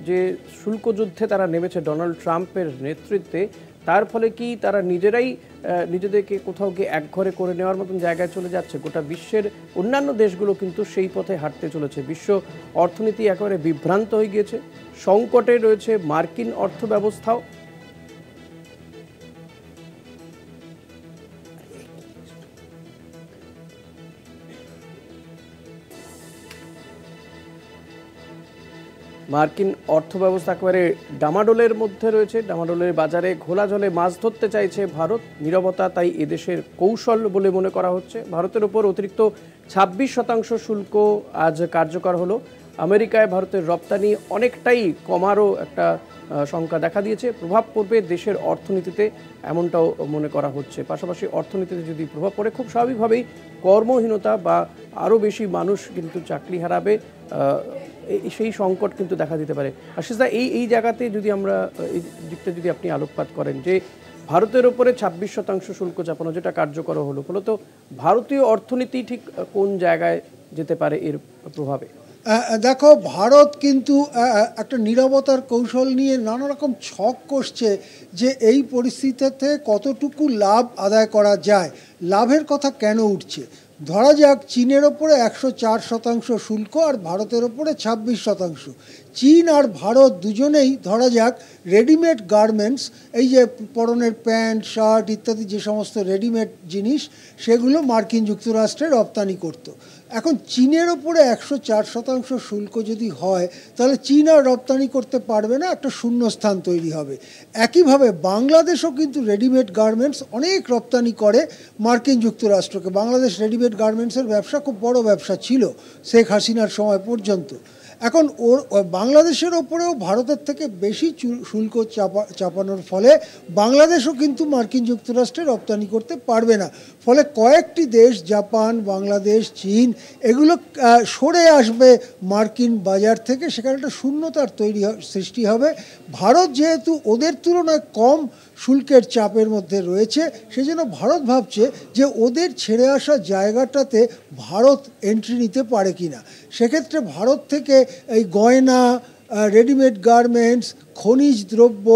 যে শুল্ক যুদ্ধে তারা নেমেছে ডোনাল্ড ট্রাম্পের নেতৃত্বে, তার ফলে কি তারা নিজেরাই নিজেদেরকে কোথাও গিয়ে একঘরে করে নেওয়ার মতন জায়গায় চলে যাচ্ছে? গোটা বিশ্বের অন্যান্য দেশগুলো কিন্তু সেই পথে হাঁটতে চলেছে। বিশ্ব অর্থনীতি একেবারে বিভ্রান্ত হয়ে গিয়েছে, সংকটে রয়েছে মার্কিন অর্থ ব্যবস্থাও। মার্কিন অর্থব্যবস্থা একেবারে ডামাডোলের মধ্যে রয়েছে। ডামাডোলের বাজারে ঘোলা জলে মাছ ধরতে চাইছে ভারত। নীরবতা তাই এদেশের কৌশল বলে মনে করা হচ্ছে। ভারতের উপর অতিরিক্ত 26% শুল্ক আজ কার্যকর হলো। আমেরিকায় ভারতের রপ্তানি অনেকটাই কমারও একটা শঙ্কা দেখা দিয়েছে। প্রভাব পড়বে দেশের অর্থনীতিতে, এমনটাও মনে করা হচ্ছে। পাশাপাশি অর্থনীতিতে যদি প্রভাব পড়ে, খুব স্বাভাবিকভাবেই কর্মহীনতা বা আরও বেশি মানুষ কিন্তু চাকরি হারাবে, সেই সংকট কিন্তু দেখা দিতে পারে। আশিসদা, এই জায়গাতে যদি আমরা এই দিকটা যদি আপনি আলোকপাত করেন যে ভারতের ওপরে 26% শুল্ক চাপানো যেটা কার্যকর হলো, ফলত ভারতীয় অর্থনীতি ঠিক কোন জায়গায় যেতে পারে এর প্রভাবে? দেখো, ভারত কিন্তু একটা নীরবতার কৌশল নিয়ে নানা রকম ছক কষছে যে এই পরিস্থিতিতে কতটুকু লাভ আদায় করা যায়। লাভের কথা কেন উঠছে? ধরা যাক চীনের ওপরে 104% শুল্ক আর ভারতের ওপরে 26%। চীন আর ভারত দুজনেই ধরা যাক রেডিমেড গার্মেন্টস, এই যে পরনের প্যান্ট শার্ট ইত্যাদি যে সমস্ত রেডিমেড জিনিস, সেগুলো মার্কিন যুক্তরাষ্ট্রে রপ্তানি করত। এখন চীনের ওপরে 104% শুল্ক যদি হয়, তাহলে চীন আর রপ্তানি করতে পারবে না, একটা শূন্যস্থান তৈরি হবে। একইভাবে বাংলাদেশও কিন্তু রেডিমেড গার্মেন্টস অনেক রপ্তানি করে মার্কিন যুক্তরাষ্ট্রকে। বাংলাদেশ রেডিমেড গার্মেন্টসের ব্যবসা খুব বড় ব্যবসা ছিল শেখ হাসিনার সময় পর্যন্ত। এখন বাংলাদেশের ওপরেও ভারতের থেকে বেশি শুল্ক চাপানোর ফলে বাংলাদেশও কিন্তু মার্কিন যুক্তরাষ্ট্রে রপ্তানি করতে পারবে না। ফলে কয়েকটি দেশ, জাপান, বাংলাদেশ, চীন, এগুলো সরে আসবে মার্কিন বাজার থেকে। সেখানে একটা শূন্যতার সৃষ্টি হবে। ভারত যেহেতু ওদের তুলনায় কম শুল্কের চাপের মধ্যে রয়েছে, সেজন্য ভারত ভাবছে যে ওদের ছেড়ে আসা জায়গাটাতে ভারত এন্ট্রি নিতে পারে কিনা। সেক্ষেত্রে ভারত থেকে এই গয়না, রেডিমেড গার্মেন্টস, খনিজ দ্রব্য,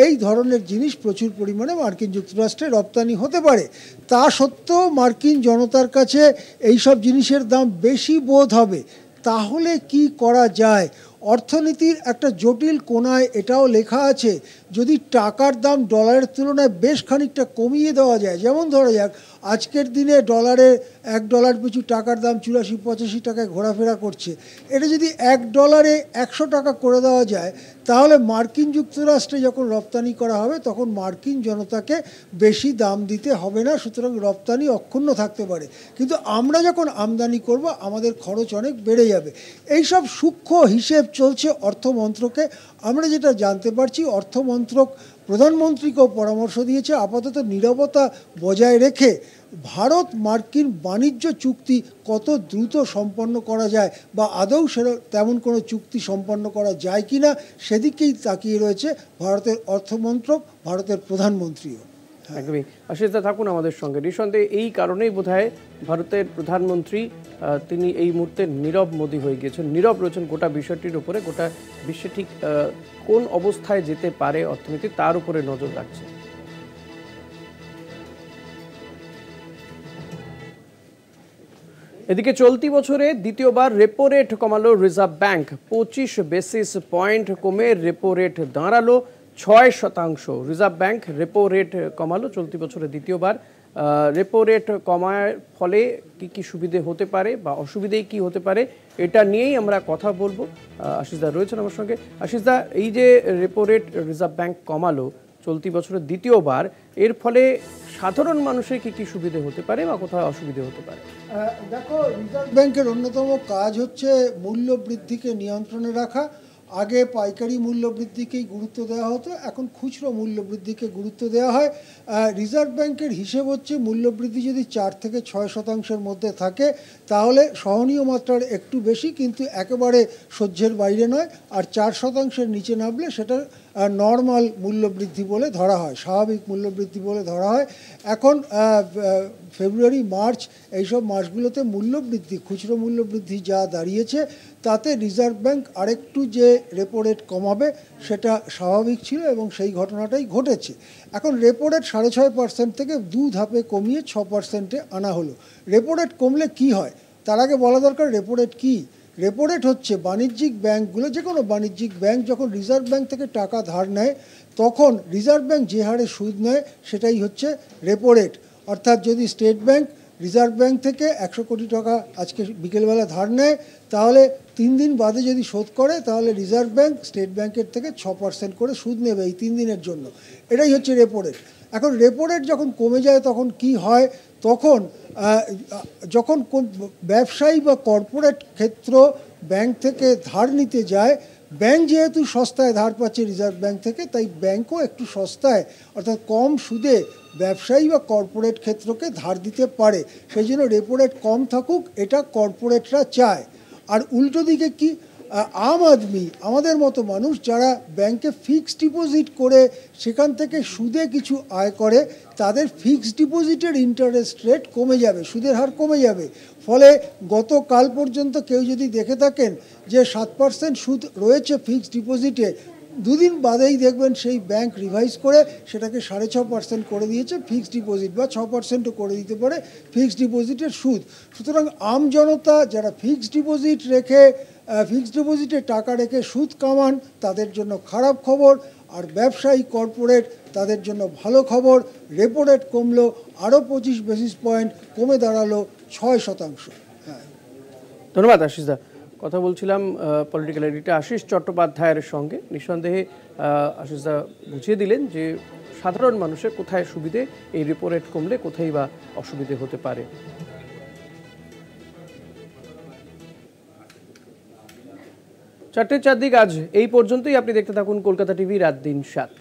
এই ধরনের জিনিস প্রচুর পরিমাণে মার্কিন যুক্তরাষ্ট্রে রপ্তানি হতে পারে। তা সত্ত্বেও মার্কিন জনতার কাছে এই সব জিনিসের দাম বেশি বোধ হবে। তাহলে কি করা যায়? অর্থনীতির একটা জটিল কোণায় এটাও লেখা আছে, যদি টাকার দাম ডলারের তুলনায় বেশ খানিকটা কমিয়ে দেওয়া যায়, যেমন ধরা যাক আজকের দিনে $1 পিছু টাকার দাম 84-85 টাকায় ঘোরাফেরা করছে, এটা যদি $1 100 টাকা করে দেওয়া যায়, তাহলে মার্কিন যুক্তরাষ্ট্রে যখন রপ্তানি করা হবে তখন মার্কিন জনতাকে বেশি দাম দিতে হবে না, সুতরাং রপ্তানি অক্ষুণ্ণ থাকতে পারে। কিন্তু আমরা যখন আমদানি করব আমাদের খরচ অনেক বেড়ে যাবে। এইসব সূক্ষ্ম হিসেব চলছে অর্থমন্ত্রকে। আমরা যেটা জানতে পারছি, অর্থমন্ত্রক প্রধানমন্ত্রীকেও পরামর্শ দিয়েছে আপাতত নীরবতা বজায় রেখে ভারত মার্কিন বাণিজ্য চুক্তি কত দ্রুত সম্পন্ন করা যায় বা আদৌ তেমন কোনো চুক্তি সম্পন্ন করা যায় কি না, সেদিকেই তাকিয়ে রয়েছে ভারতের অর্থমন্ত্রক, ভারতের প্রধানমন্ত্রীও। একদমই। আশিসদা থাকুন আমাদের সঙ্গে। নিঃসন্দেহে এই কারণেই বোধহয় ভারতের প্রধানমন্ত্রী তিনি এই মুহূর্তে নীরব মোদী হয়ে গিয়েছেন, নীরব রয়েছেন গোটা বিষয়টির উপরে। গোটা বিশ্বে ঠিক কোন অবস্থায় যেতে পারে অর্থনীতি, তার উপরে নজর রাখছে। এদিকে চলতি বছরে দ্বিতীয়বার রেপো রেট কমালো রিজার্ভ ব্যাংক। 25 বেসিস পয়েন্ট কমে রেপো রেট দাঁড়ালো 6%। রিজার্ভ ব্যাংক রেপো রেট কমালো চলতি বছরে দ্বিতীয়বার। রেপো রেট কমার ফলে কি কি সুবিধে হতে পারে বা অসুবিধেই কি হতে পারে, এটা নিয়েই আমরা কথা বলবো। আশিসদা রয়েছেন আমার সঙ্গে। আশিসদা, এই যে রেপো রেট রিজার্ভ ব্যাংক কমালো চলতি বছরের দ্বিতীয়বার, এর ফলে সাধারণ মানুষের কি কি সুবিধে হতে পারে বা কোথায় অসুবিধে হতে পারে? দেখো, রিজার্ভ ব্যাংকের অন্যতম কাজ হচ্ছে মূল্য বৃদ্ধিকে নিয়ন্ত্রণে রাখা। আগে পাইকারি মূল্য বৃদ্ধিকেই গুরুত্ব দেওয়া হতো, এখন খুচরো মূল্য বৃদ্ধিকে গুরুত্ব দেওয়া হয়। রিজার্ভ ব্যাংকের হিসেব হচ্ছে মূল্যবৃদ্ধি যদি 4 থেকে 6% মধ্যে থাকে তাহলে সহনীয় মাত্রার একটু বেশি, কিন্তু একেবারে সহ্যের বাইরে নয়। আর 4%-এর নিচে নামলে সেটা নর্মাল মূল্যবৃদ্ধি বলে ধরা হয়, স্বাভাবিক মূল্যবৃদ্ধি বলে ধরা হয়। এখন ফেব্রুয়ারি মার্চ এইসব মাসগুলোতে মূল্যবৃদ্ধি, খুচরো মূল্যবৃদ্ধি যা দাঁড়িয়েছে তাতে রিজার্ভ ব্যাংক আরেকটু যে রেপো রেট কমাবে সেটা স্বাভাবিক ছিল এবং সেই ঘটনাটাই ঘটেছে। এখন রেপো রেট 6.5% থেকে 2 ধাপে কমিয়ে 6%-এ আনা হলো। রেপো রেট কমলে কি হয় তার আগে বলা দরকার রেপো রেট কী। রেপো রেট হচ্ছে বাণিজ্যিক ব্যাংকগুলো, যে কোনো বাণিজ্যিক ব্যাংক যখন রিজার্ভ ব্যাংক থেকে টাকা ধার নেয় তখন রিজার্ভ ব্যাংক যে হারে সুদ নেয় সেটাই হচ্ছে রেপো রেট। অর্থাৎ যদি স্টেট ব্যাংক রিজার্ভ ব্যাংক থেকে 100 কোটি টাকা আজকে বিকেলবেলা ধার নেয়, তাহলে 3 দিন বাদে যদি শোধ করে তাহলে রিজার্ভ ব্যাংক স্টেট ব্যাংকের থেকে 6% করে সুদ নেবে এই 3 দিনের জন্য। এটাই হচ্ছে রেপো রেট। এখন রেপো রেট যখন কমে যায় তখন কি হয়, তখন যখন ব্যবসায়ী বা কর্পোরেট ক্ষেত্র ব্যাংক থেকে ধার নিতে যায়, ব্যাংক যেহেতু সস্তায় ধার পাচ্ছে রিজার্ভ ব্যাংক থেকে, তাই ব্যাংকও একটু সস্তায় অর্থাৎ কম সুদে ব্যবসায়ী বা কর্পোরেট ক্ষেত্রকে ধার দিতে পারে। সেই জন্য রেপো রেট কম থাকুক, এটা কর্পোরেটরা চায়। আর উল্টো দিকে কি, আম আদমি, আমাদের মতো মানুষ যারা ব্যাংকে ফিক্সড ডিপোজিট করে সেখান থেকে সুদে কিছু আয় করে, তাদের ফিক্সড ডিপোজিটের ইন্টারেস্ট রেট কমে যাবে, সুদের হার কমে যাবে। ফলে গতকাল পর্যন্ত কেউ যদি দেখে থাকেন যে 7% সুদ রয়েছে ফিক্সড ডিপোজিটে, 2 দিন বাদেই দেখবেন সেই ব্যাংক রিভাইজ করে সেটাকে 6.5% করে দিয়েছে ফিক্সড ডিপোজিট, বা 6%ও করে দিতে পারে ফিক্সড ডিপোজিটের সুদ। সুতরাং আম জনতা যারা ফিক্সড ডিপোজিট রেখে ফিক্সড ডিপোজিটে টাকা রেখে সুদ কামান তাদের জন্য খারাপ খবর, আর ব্যবসায়ী কর্পোরেট তাদের জন্য ভালো খবর। রেপো রেট কমলো, আরও 25 বেসিস পয়েন্ট কমে দাঁড়ালো 6%। হ্যাঁ, ধন্যবাদ আশিসদা। কথা বলছিলাম পলিটিক্যাল এডিটর আশিস চট্টোপাধ্যায়ের সঙ্গে। নিঃসন্দেহে আশিসদা বুঝিয়ে দিলেন যে সাধারণ মানুষের কোথায় সুবিধে, এই রেপো রেট কমলে কোথায় বা অসুবিধে হতে পারে। 4টে 4 দিক আজ এই পর্যন্তই। আপনি দেখতে থাকুন কলকাতা টিভি রাত দিন 7।